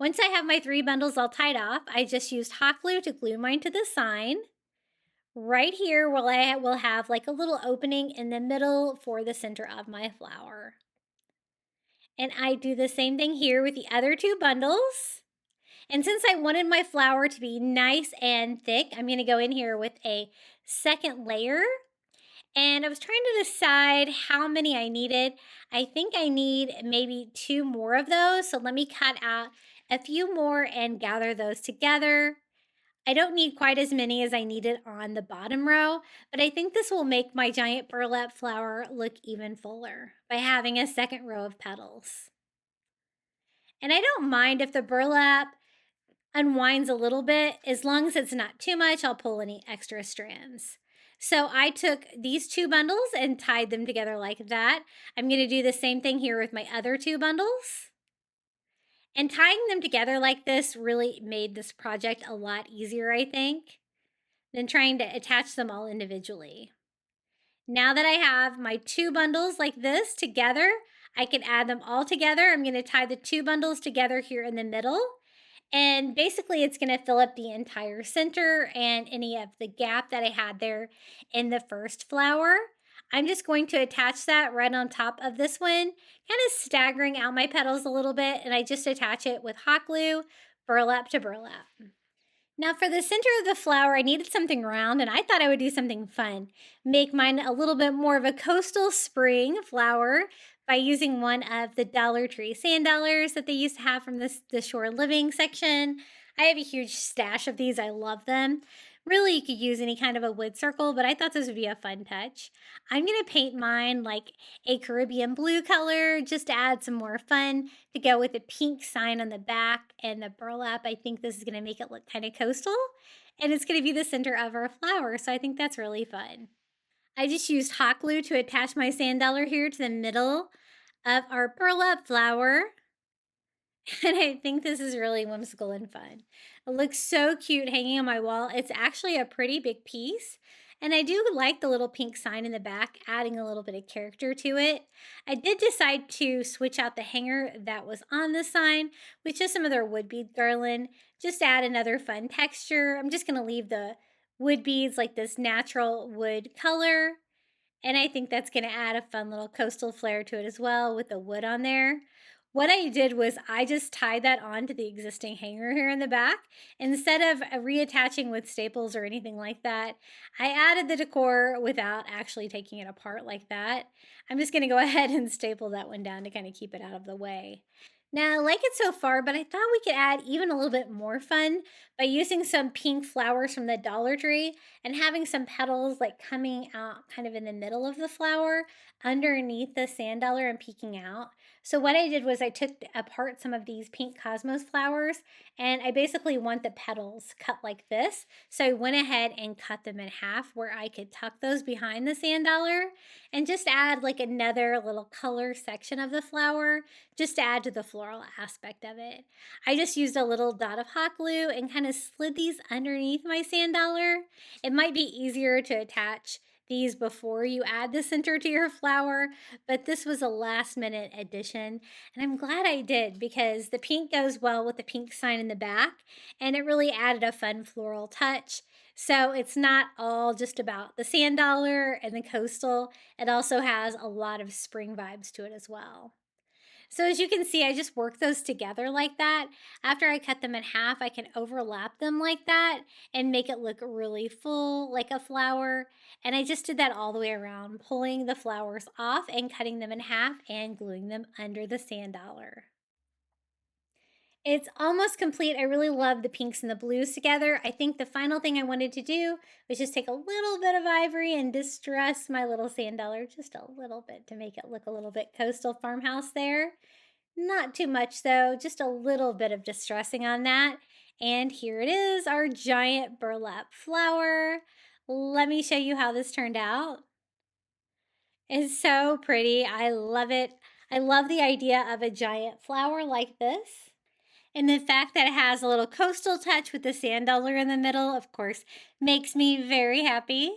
Once I have my 3 bundles all tied off, I just used hot glue to glue mine to the sign. Right here, I will have like a little opening in the middle for the center of my flower. And I do the same thing here with the other 2 bundles. And since I wanted my flower to be nice and thick, I'm going to go in here with a second layer. And I was trying to decide how many I needed. I think I need maybe 2 more of those. So let me cut out a few more and gather those together. I don't need quite as many as I needed on the bottom row, but I think this will make my giant burlap flower look even fuller by having a second row of petals. And I don't mind if the burlap unwinds a little bit. As long as it's not too much, I'll pull any extra strands. So I took these 2 bundles and tied them together like that. I'm going to do the same thing here with my other 2 bundles. And tying them together like this really made this project a lot easier, I think, than trying to attach them all individually. Now that I have my 2 bundles like this together, I can add them all together. I'm going to tie the 2 bundles together here in the middle. And basically, it's going to fill up the entire center and any of the gap that I had there in the first flower. I'm just going to attach that right on top of this one, kind of staggering out my petals a little bit, and I just attach it with hot glue, burlap to burlap. Now for the center of the flower, I needed something round, and I thought I would do something fun. Make mine a little bit more of a coastal spring flower by using one of the Dollar Tree sand dollars that they used to have from the shore living section. I have a huge stash of these. I love them. Really, you could use any kind of a wood circle, but I thought this would be a fun touch. I'm going to paint mine like a Caribbean blue color just to add some more fun to go with the pink sign on the back and the burlap. I think this is going to make it look kind of coastal, and it's going to be the center of our flower, so I think that's really fun. I just used hot glue to attach my sand dollar here to the middle of our burlap flower. And I think this is really whimsical and fun. It looks so cute hanging on my wall. It's actually a pretty big piece. And I do like the little pink sign in the back, adding a little bit of character to it. I did decide to switch out the hanger that was on the sign with just some of their wood bead garland, just to add another fun texture. I'm just going to leave the wood beads like this natural wood color. And I think that's going to add a fun little coastal flair to it as well with the wood on there. What I did was I just tied that onto the existing hanger here in the back. Instead of reattaching with staples or anything like that, I added the decor without actually taking it apart like that. I'm just going to go ahead and staple that one down to kind of keep it out of the way. Now, I like it so far, but I thought we could add even a little bit more fun by using some pink flowers from the Dollar Tree and having some petals like coming out kind of in the middle of the flower underneath the sand dollar and peeking out. So what I did was I took apart some of these pink cosmos flowers, and I basically want the petals cut like this. So I went ahead and cut them in half where I could tuck those behind the sand dollar and just add like another little color section of the flower just to add to the floral aspect of it. I just used a little dot of hot glue and kind of slid these underneath my sand dollar. It might be easier to attach these before you add the center to your flower, but this was a last minute addition, and I'm glad I did because the pink goes well with the pink sign in the back, and it really added a fun floral touch. So it's not all just about the sand dollar and the coastal. It also has a lot of spring vibes to it as well. So as you can see, I just work those together like that. After I cut them in half, I can overlap them like that and make it look really full like a flower. And I just did that all the way around, pulling the flowers off and cutting them in half and gluing them under the sand dollar. It's almost complete. I really love the pinks and the blues together. I think the final thing I wanted to do was just take a little bit of ivory and distress my little sand dollar just a little bit to make it look a little bit coastal farmhouse there. Not too much though, just a little bit of distressing on that. And here it is, our giant burlap flower. Let me show you how this turned out. It's so pretty. I love it. I love the idea of a giant flower like this. And the fact that it has a little coastal touch with the sand dollar in the middle, of course, makes me very happy.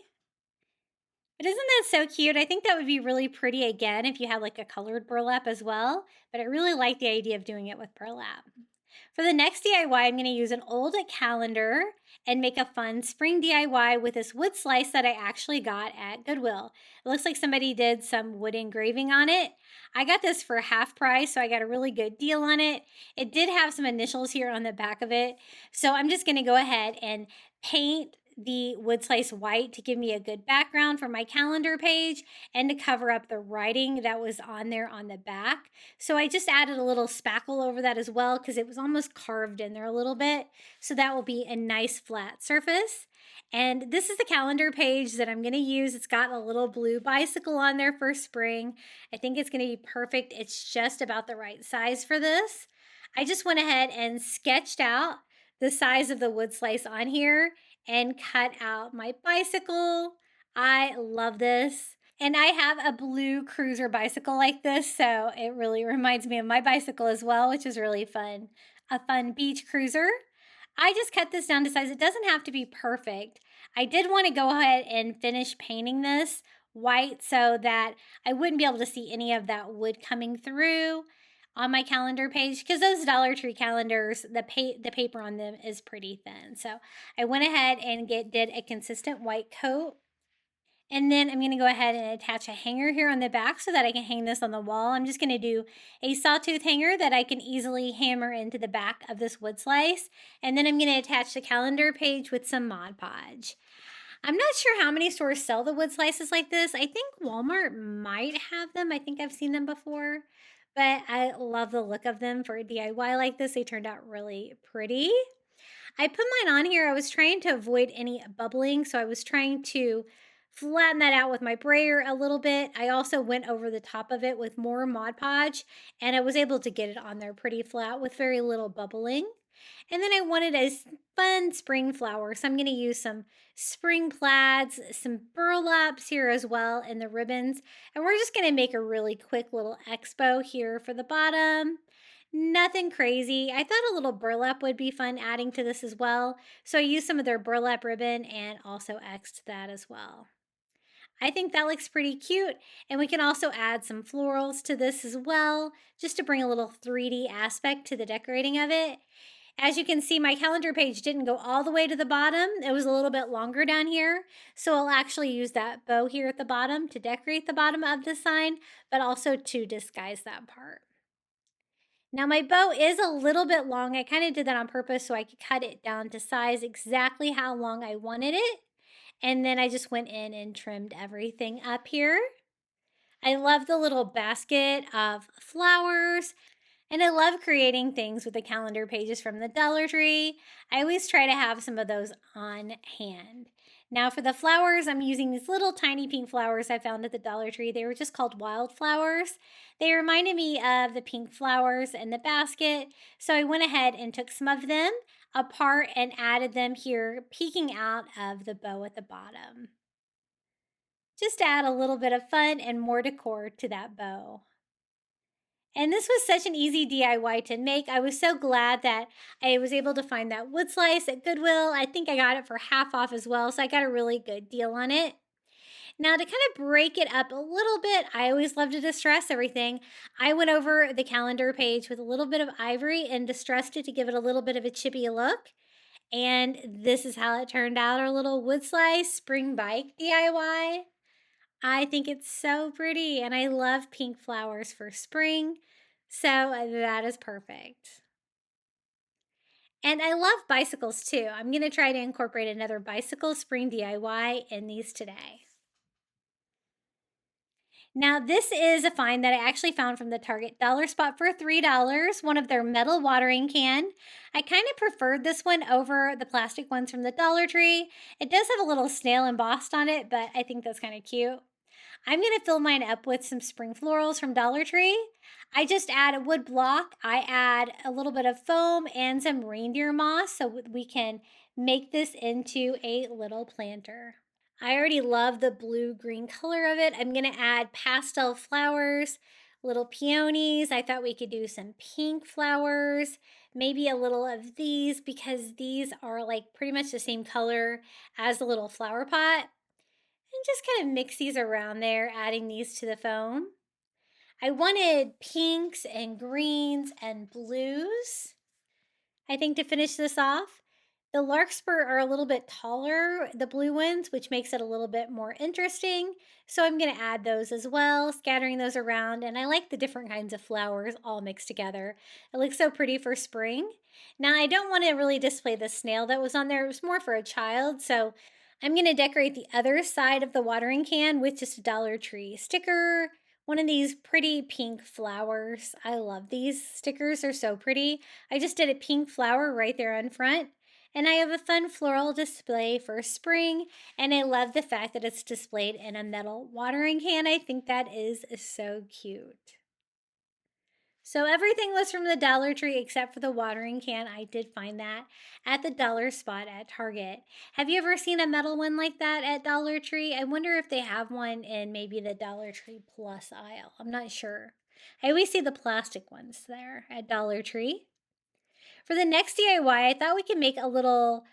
But isn't that so cute? I think that would be really pretty again if you had like a colored burlap as well. But I really like the idea of doing it with burlap. For the next DIY, I'm going to use an old calendar and make a fun spring DIY with this wood slice that I actually got at Goodwill. It looks like somebody did some wood engraving on it. I got this for half price, so I got a really good deal on it. It did have some initials here on the back of it. So I'm just going to go ahead and paint the wood slice white to give me a good background for my calendar page and to cover up the writing that was on there on the back. So I just added a little spackle over that as well because it was almost carved in there a little bit. So that will be a nice flat surface. And this is the calendar page that I'm going to use. It's got a little blue bicycle on there for spring. I think it's going to be perfect. It's just about the right size for this. I just went ahead and sketched out the size of the wood slice on here and cut out my bicycle. I love this. And I have a blue cruiser bicycle like this, so it really reminds me of my bicycle as well, which is really fun. A fun beach cruiser. I just cut this down to size. It doesn't have to be perfect. I did want to go ahead and finish painting this white so that I wouldn't be able to see any of that wood coming through on my calendar page because those Dollar Tree calendars, the paper on them is pretty thin. So I went ahead and did a consistent white coat. And then I'm going to go ahead and attach a hanger here on the back so that I can hang this on the wall. I'm just going to do a sawtooth hanger that I can easily hammer into the back of this wood slice. And then I'm going to attach the calendar page with some Mod Podge. I'm not sure how many stores sell the wood slices like this. I think Walmart might have them. I think I've seen them before. But I love the look of them for a DIY like this. They turned out really pretty. I put mine on here. I was trying to avoid any bubbling, so I was trying to flatten that out with my brayer a little bit. I also went over the top of it with more Mod Podge, and I was able to get it on there pretty flat with very little bubbling. And then I wanted a fun spring flower, so I'm going to use some spring plaids, some burlaps here as well, and the ribbons. And we're just going to make a really quick little expo here for the bottom. Nothing crazy. I thought a little burlap would be fun adding to this as well. So I used some of their burlap ribbon and also X'd that as well. I think that looks pretty cute. And we can also add some florals to this as well, just to bring a little 3D aspect to the decorating of it. As you can see, my calendar page didn't go all the way to the bottom. It was a little bit longer down here. So I'll actually use that bow here at the bottom to decorate the bottom of the sign, but also to disguise that part. Now my bow is a little bit long. I kind of did that on purpose so I could cut it down to size exactly how long I wanted it. And then I just went in and trimmed everything up here. I love the little basket of flowers. And I love creating things with the calendar pages from the Dollar Tree. I always try to have some of those on hand. Now for the flowers, I'm using these little tiny pink flowers I found at the Dollar Tree. They were just called wildflowers. They reminded me of the pink flowers in the basket. So I went ahead and took some of them apart and added them here, peeking out of the bow at the bottom. Just to add a little bit of fun and more decor to that bow. And this was such an easy DIY to make. I was so glad that I was able to find that wood slice at Goodwill. I think I got it for half off as well, so I got a really good deal on it. Now to kind of break it up a little bit, I always love to distress everything. I went over the calendar page with a little bit of ivory and distressed it to give it a little bit of a chippy look. And this is how it turned out, our little wood slice spring bike DIY. I think it's so pretty, and I love pink flowers for spring, so that is perfect. And I love bicycles too. I'm going to try to incorporate another bicycle spring DIY in these today. Now, this is a find that I actually found from the Target dollar spot for $3, one of their metal watering can. I kind of preferred this one over the plastic ones from the Dollar Tree. It does have a little snail embossed on it, but I think that's kind of cute. I'm going to fill mine up with some spring florals from Dollar Tree. I just add a wood block. I add a little bit of foam and some reindeer moss so we can make this into a little planter. I already love the blue-green color of it. I'm going to add pastel flowers, little peonies. I thought we could do some pink flowers, maybe a little of these because these are like pretty much the same color as the little flower pot. And just kind of mix these around there, adding these to the foam. I wanted pinks and greens and blues, I think, to finish this off. The larkspur are a little bit taller, the blue ones, which makes it a little bit more interesting. So I'm going to add those as well, scattering those around. And I like the different kinds of flowers all mixed together. It looks so pretty for spring. Now, I don't want to really display the snail that was on there. It was more for a child. So I'm going to decorate the other side of the watering can with just a Dollar Tree sticker, one of these pretty pink flowers. I love these stickers. They're so pretty. I just did a pink flower right there on front. And I have a fun floral display for spring, and I love the fact that it's displayed in a metal watering can. I think that is so cute. So everything was from the Dollar Tree except for the watering can. I did find that at the dollar spot at Target. Have you ever seen a metal one like that at Dollar Tree? I wonder if they have one in maybe the Dollar Tree Plus aisle. I'm not sure. I always see the plastic ones there at Dollar Tree. For the next DIY, I thought we could make a little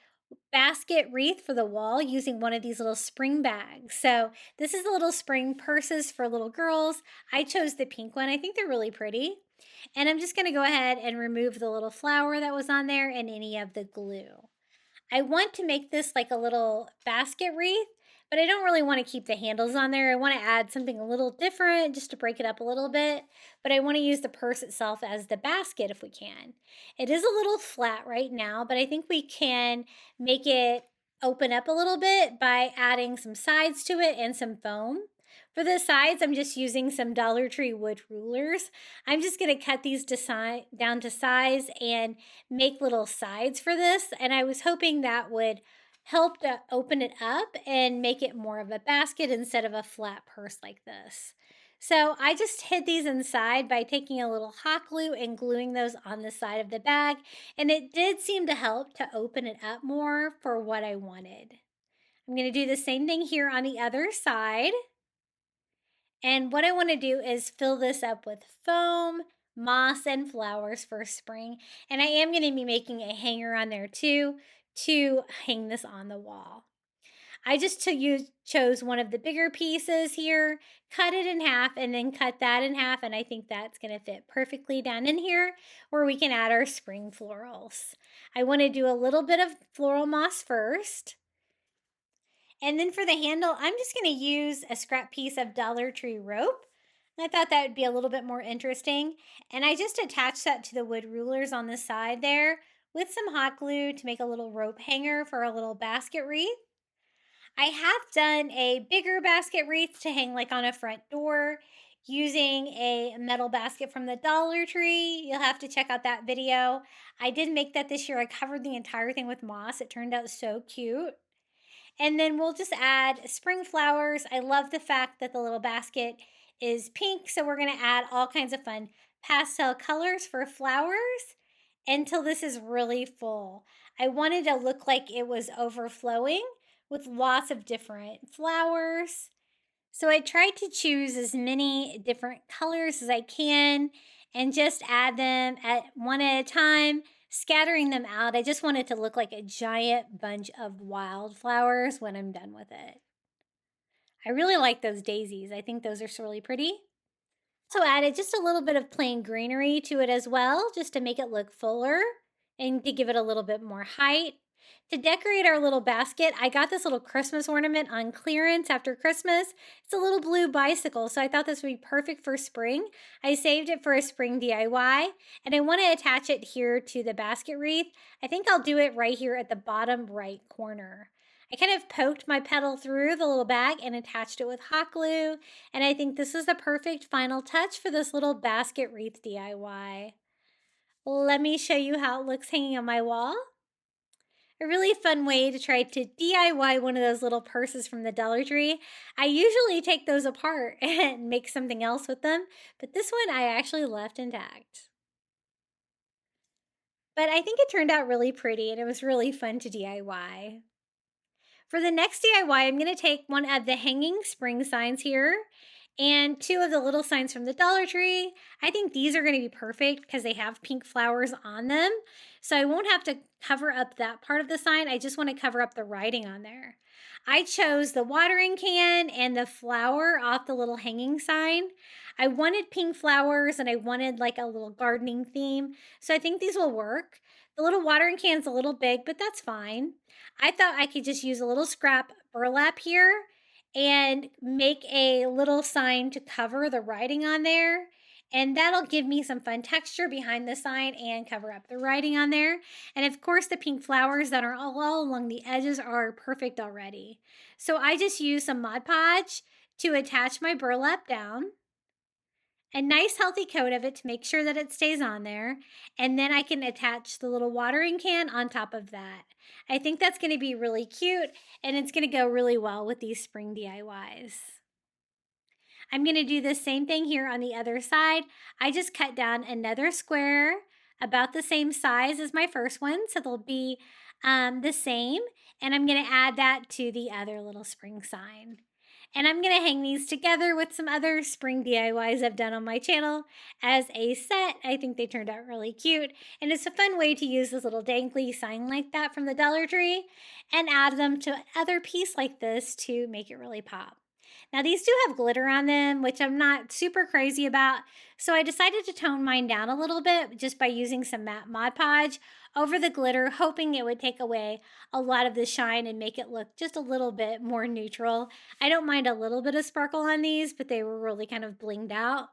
basket wreath for the wall using one of these little spring bags. So this is the little spring purses for little girls. I chose the pink one. I think they're really pretty. And I'm just going to go ahead and remove the little flower that was on there and any of the glue. I want to make this like a little basket wreath, but I don't really want to keep the handles on there. I want to add something a little different just to break it up a little bit, but I want to use the purse itself as the basket if we can. It is a little flat right now, but I think we can make it open up a little bit by adding some sides to it and some foam. For the sides, I'm just using some Dollar Tree wood rulers. I'm just going to cut these down to size and make little sides for this. And I was hoping that would help to open it up and make it more of a basket instead of a flat purse like this. So I just hid these inside by taking a little hot glue and gluing those on the side of the bag. And it did seem to help to open it up more for what I wanted. I'm going to do the same thing here on the other side. And what I want to do is fill this up with foam, moss, and flowers for spring. And I am going to be making a hanger on there too to hang this on the wall. I just chose one of the bigger pieces here, cut it in half, and then cut that in half. And I think that's going to fit perfectly down in here where we can add our spring florals. I want to do a little bit of floral moss first. And then for the handle, I'm just going to use a scrap piece of Dollar Tree rope. I thought that would be a little bit more interesting. And I just attached that to the wood rulers on the side there with some hot glue to make a little rope hanger for a little basket wreath. I have done a bigger basket wreath to hang like on a front door using a metal basket from the Dollar Tree. You'll have to check out that video. I did make that this year. I covered the entire thing with moss. It turned out so cute. And then we'll just add spring flowers. I love the fact that the little basket is pink, so we're going to add all kinds of fun pastel colors for flowers until this is really full. I wanted to look like it was overflowing with lots of different flowers. So I tried to choose as many different colors as I can and just add them one at a time, scattering them out. I just want it to look like a giant bunch of wildflowers when I'm done with it. I really like those daisies. I think those are really pretty. Also added just a little bit of plain greenery to it as well, just to make it look fuller and to give it a little bit more height. To decorate our little basket, I got this little Christmas ornament on clearance after Christmas. It's a little blue bicycle, so I thought this would be perfect for spring. I saved it for a spring DIY, and I want to attach it here to the basket wreath. I think I'll do it right here at the bottom right corner. I kind of poked my petal through the little bag and attached it with hot glue, and I think this is the perfect final touch for this little basket wreath DIY. Let me show you how it looks hanging on my wall. A really fun way to try to DIY one of those little purses from the Dollar Tree. I usually take those apart and make something else with them, but this one I actually left intact. But I think it turned out really pretty and it was really fun to DIY. For the next DIY, I'm going to take one of the hanging spring signs here and two of the little signs from the Dollar Tree. I think these are going to be perfect because they have pink flowers on them. So I won't have to cover up that part of the sign. I just want to cover up the writing on there. I chose the watering can and the flower off the little hanging sign. I wanted pink flowers and I wanted like a little gardening theme. So I think these will work. The little watering can's a little big, but that's fine. I thought I could just use a little scrap burlap here and make a little sign to cover the writing on there. And that'll give me some fun texture behind the sign and cover up the writing on there. And of course, the pink flowers that are all along the edges are perfect already. So I just use some Mod Podge to attach my burlap down, a nice healthy coat of it to make sure that it stays on there, and then I can attach the little watering can on top of that. I think that's going to be really cute, and it's going to go really well with these spring DIYs. I'm going to do the same thing here on the other side. I just cut down another square about the same size as my first one, so they'll be the same, and I'm going to add that to the other little spring sign. And I'm going to hang these together with some other spring DIYs I've done on my channel as a set. I think they turned out really cute. And it's a fun way to use this little dangly sign like that from the Dollar Tree and add them to another piece like this to make it really pop. Now these do have glitter on them, which I'm not super crazy about. So I decided to tone mine down a little bit just by using some matte Mod Podge over the glitter, hoping it would take away a lot of the shine and make it look just a little bit more neutral. I don't mind a little bit of sparkle on these, but they were really kind of blinged out.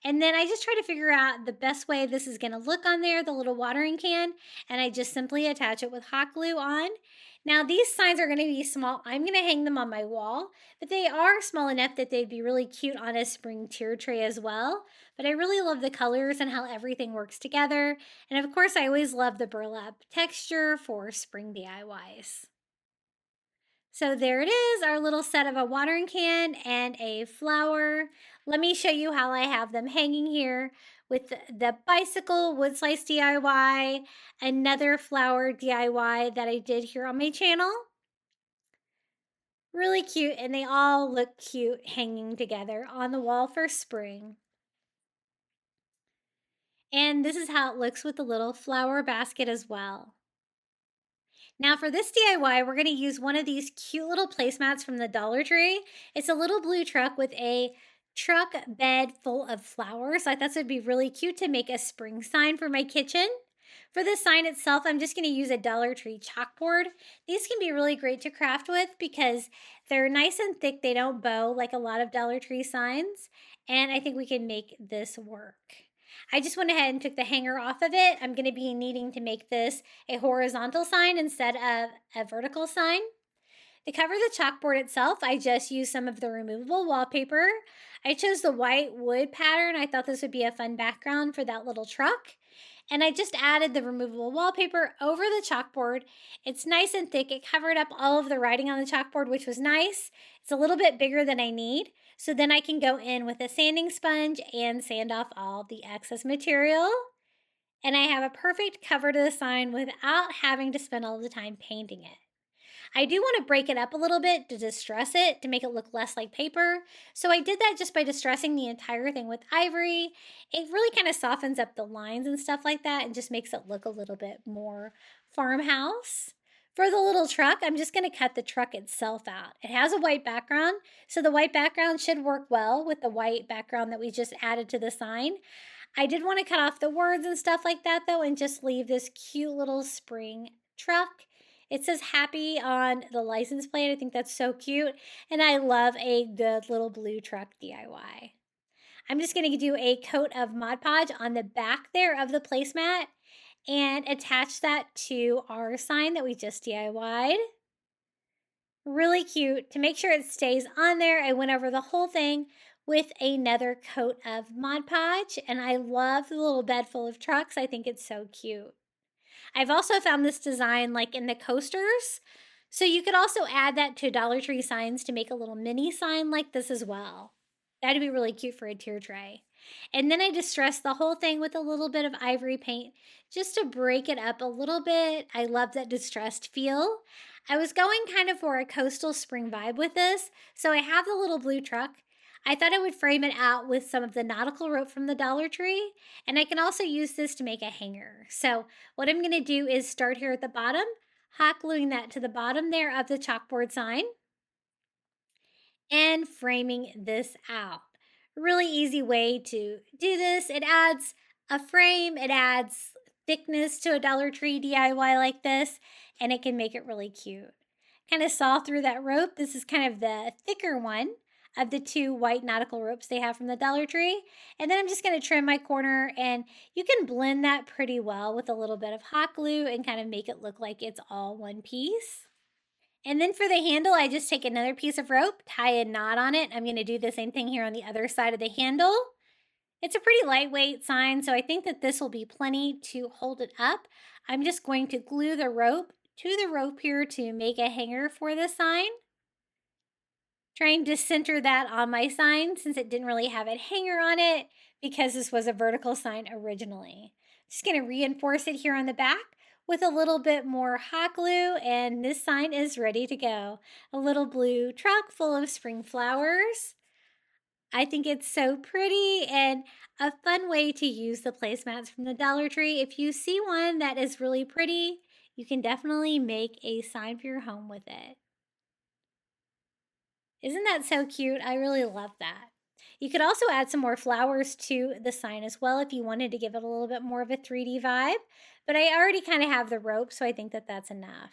And then I just try to figure out the best way this is going to look on there, the little watering can, and I just simply attach it with hot glue on. Now these signs are going to be small. I'm going to hang them on my wall, but they are small enough that they'd be really cute on a spring tier tray as well. But I really love the colors and how everything works together. And of course, I always love the burlap texture for spring DIYs. So there it is, our little set of a watering can and a flower. Let me show you how I have them hanging here with the bicycle wood slice DIY, another flower DIY that I did here on my channel. Really cute, and they all look cute hanging together on the wall for spring. And this is how it looks with the little flower basket as well. Now for this DIY, we're going to use one of these cute little placemats from the Dollar Tree. It's a little blue truck with a truck bed full of flowers. I thought this would be really cute to make a spring sign for my kitchen. For the sign itself, I'm just going to use a Dollar Tree chalkboard. These can be really great to craft with because they're nice and thick. They don't bow like a lot of Dollar Tree signs. And I think we can make this work. I just went ahead and took the hanger off of it. I'm going to be needing to make this a horizontal sign instead of a vertical sign. To cover the chalkboard itself, I just used some of the removable wallpaper. I chose the white wood pattern. I thought this would be a fun background for that little truck. And I just added the removable wallpaper over the chalkboard. It's nice and thick. It covered up all of the writing on the chalkboard, which was nice. It's a little bit bigger than I need. So then I can go in with a sanding sponge and sand off all the excess material. And I have a perfect cover to the sign without having to spend all the time painting it. I do want to break it up a little bit to distress it to make it look less like paper. So I did that just by distressing the entire thing with ivory. It really kind of softens up the lines and stuff like that and just makes it look a little bit more farmhouse. For the little truck, I'm just going to cut the truck itself out. It has a white background, so the white background should work well with the white background that we just added to the sign. I did want to cut off the words and stuff like that though and just leave this cute little spring truck. It says happy on the license plate. I think that's so cute. And I love a good little blue truck DIY. I'm just going to do a coat of Mod Podge on the back there of the placemat and attach that to our sign that we just DIY'd. Really cute. To make sure it stays on there, I went over the whole thing with another coat of Mod Podge. And I love the little bed full of trucks. I think it's so cute. I've also found this design like in the coasters. So you could also add that to Dollar Tree signs to make a little mini sign like this as well. That'd be really cute for a tier tray. And then I distressed the whole thing with a little bit of ivory paint just to break it up a little bit. I love that distressed feel. I was going kind of for a coastal spring vibe with this. So I have the little blue truck. I thought I would frame it out with some of the nautical rope from the Dollar Tree, and I can also use this to make a hanger. So what I'm going to do is start here at the bottom, hot gluing that to the bottom there of the chalkboard sign, and framing this out. Really easy way to do this. It adds a frame, it adds thickness to a Dollar Tree DIY like this, and it can make it really cute. Kind of saw through that rope. This is kind of the thicker one of the two white nautical ropes they have from the Dollar Tree. And then I'm just going to trim my corner, and you can blend that pretty well with a little bit of hot glue and kind of make it look like it's all one piece. And then for the handle, I just take another piece of rope, tie a knot on it. I'm going to do the same thing here on the other side of the handle. It's a pretty lightweight sign, so I think that this will be plenty to hold it up. I'm just going to glue the rope to the rope here to make a hanger for the sign. Trying to center that on my sign since it didn't really have a hanger on it because this was a vertical sign originally. Just going to reinforce it here on the back with a little bit more hot glue, and this sign is ready to go. A little blue truck full of spring flowers. I think it's so pretty and a fun way to use the placemats from the Dollar Tree. If you see one that is really pretty, you can definitely make a sign for your home with it. Isn't that so cute? I really love that. You could also add some more flowers to the sign as well if you wanted to give it a little bit more of a 3D vibe, but I already kind of have the rope, so I think that that's enough.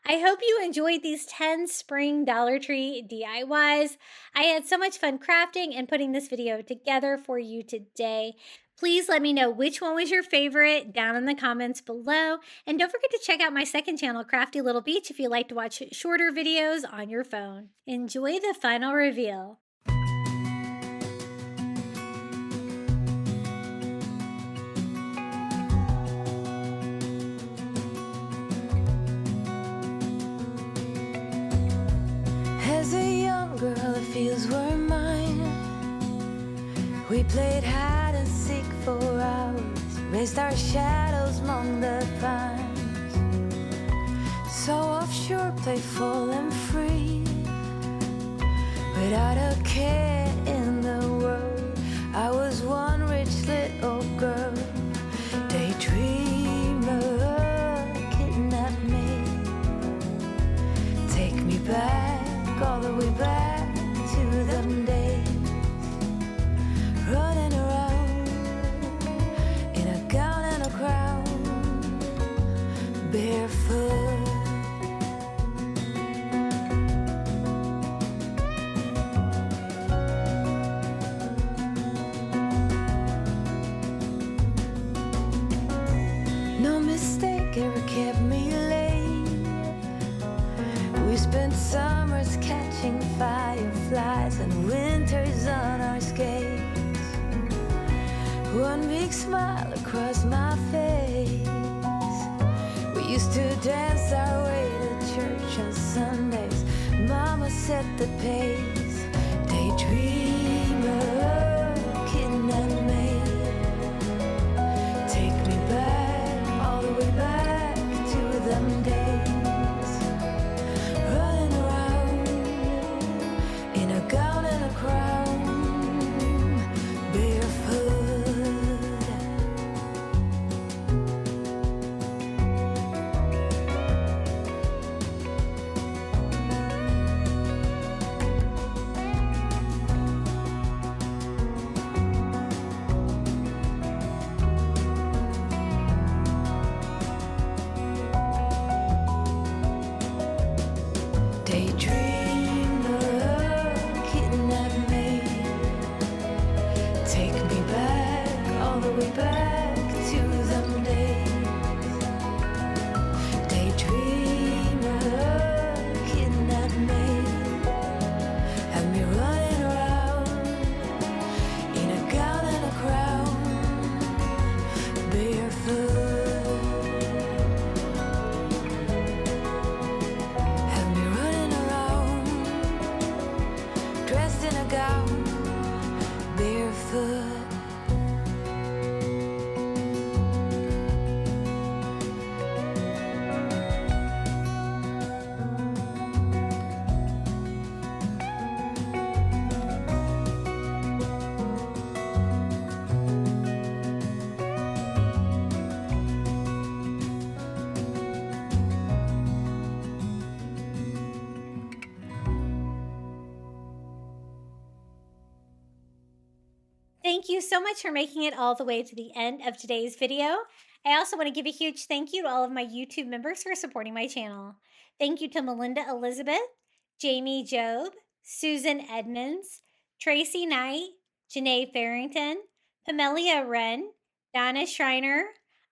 I hope you enjoyed these 10 spring Dollar Tree DIYs. I had so much fun crafting and putting this video together for you today. Please let me know which one was your favorite down in the comments below. And don't forget to check out my second channel, Crafty Little Beach, if you like to watch shorter videos on your phone. Enjoy the final reveal. As a young girl, the fields were mine. We played hide and seek for hours, raised our shadows among the pines. So offshore, playful and free, without a care in the world. I was one rich little girl, daydreamer, kidnap me, take me back, all the way back to them days, running around in a gown and a crown, barefoot. No mistake ever kept me late. We spent summers catching fireflies and winters on our skates. One big smile across my face. We used to dance our way to church on Sundays. Mama set the pace. Daydreamer, kidnap me, take me back, all the way back to them days, running around in a gown and a crown, barefoot. Daydreamer, kidnap me, take me back, all the way back to them days. Daydreamer, kidnap me, have me running around in a gown and a crown, barefoot. Have me running around, dressed in a gown, barefoot. Thank you so much for making it all the way to the end of today's video. I also want to give a huge thank you to all of my YouTube members for supporting my channel. Thank you to Melinda Elizabeth, Jamie Job, Susan Edmonds, Tracy Knight, Janae Farrington, Pamelia Wren, Donna Schreiner,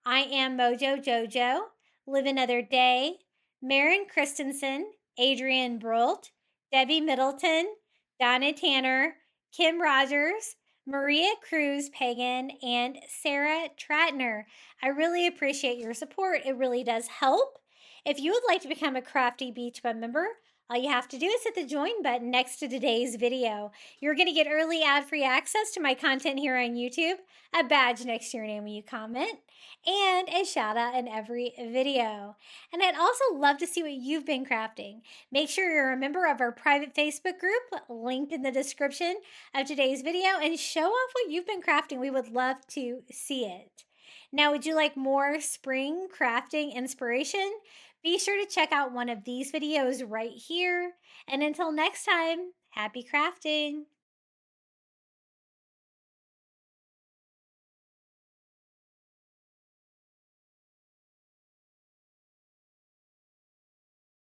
I Am Mojo Jojo, Live Another Day, Marin Christensen, Adrian Brolt, Debbie Middleton, Donna Tanner, Kim Rogers, Maria Cruz Pagan, and Sarah Tratner. I really appreciate your support. It really does help. If you would like to become a Crafty Beach Bum member, all you have to do is hit the join button next to today's video. You're going to get early ad-free access to my content here on YouTube, a badge next to your name when you comment, and a shout out in every video. And I'd also love to see what you've been crafting. Make sure you're a member of our private Facebook group, linked in the description of today's video, and show off what you've been crafting. We would love to see it. Now, would you like more spring crafting inspiration? Be sure to check out one of these videos right here. And until next time, happy crafting!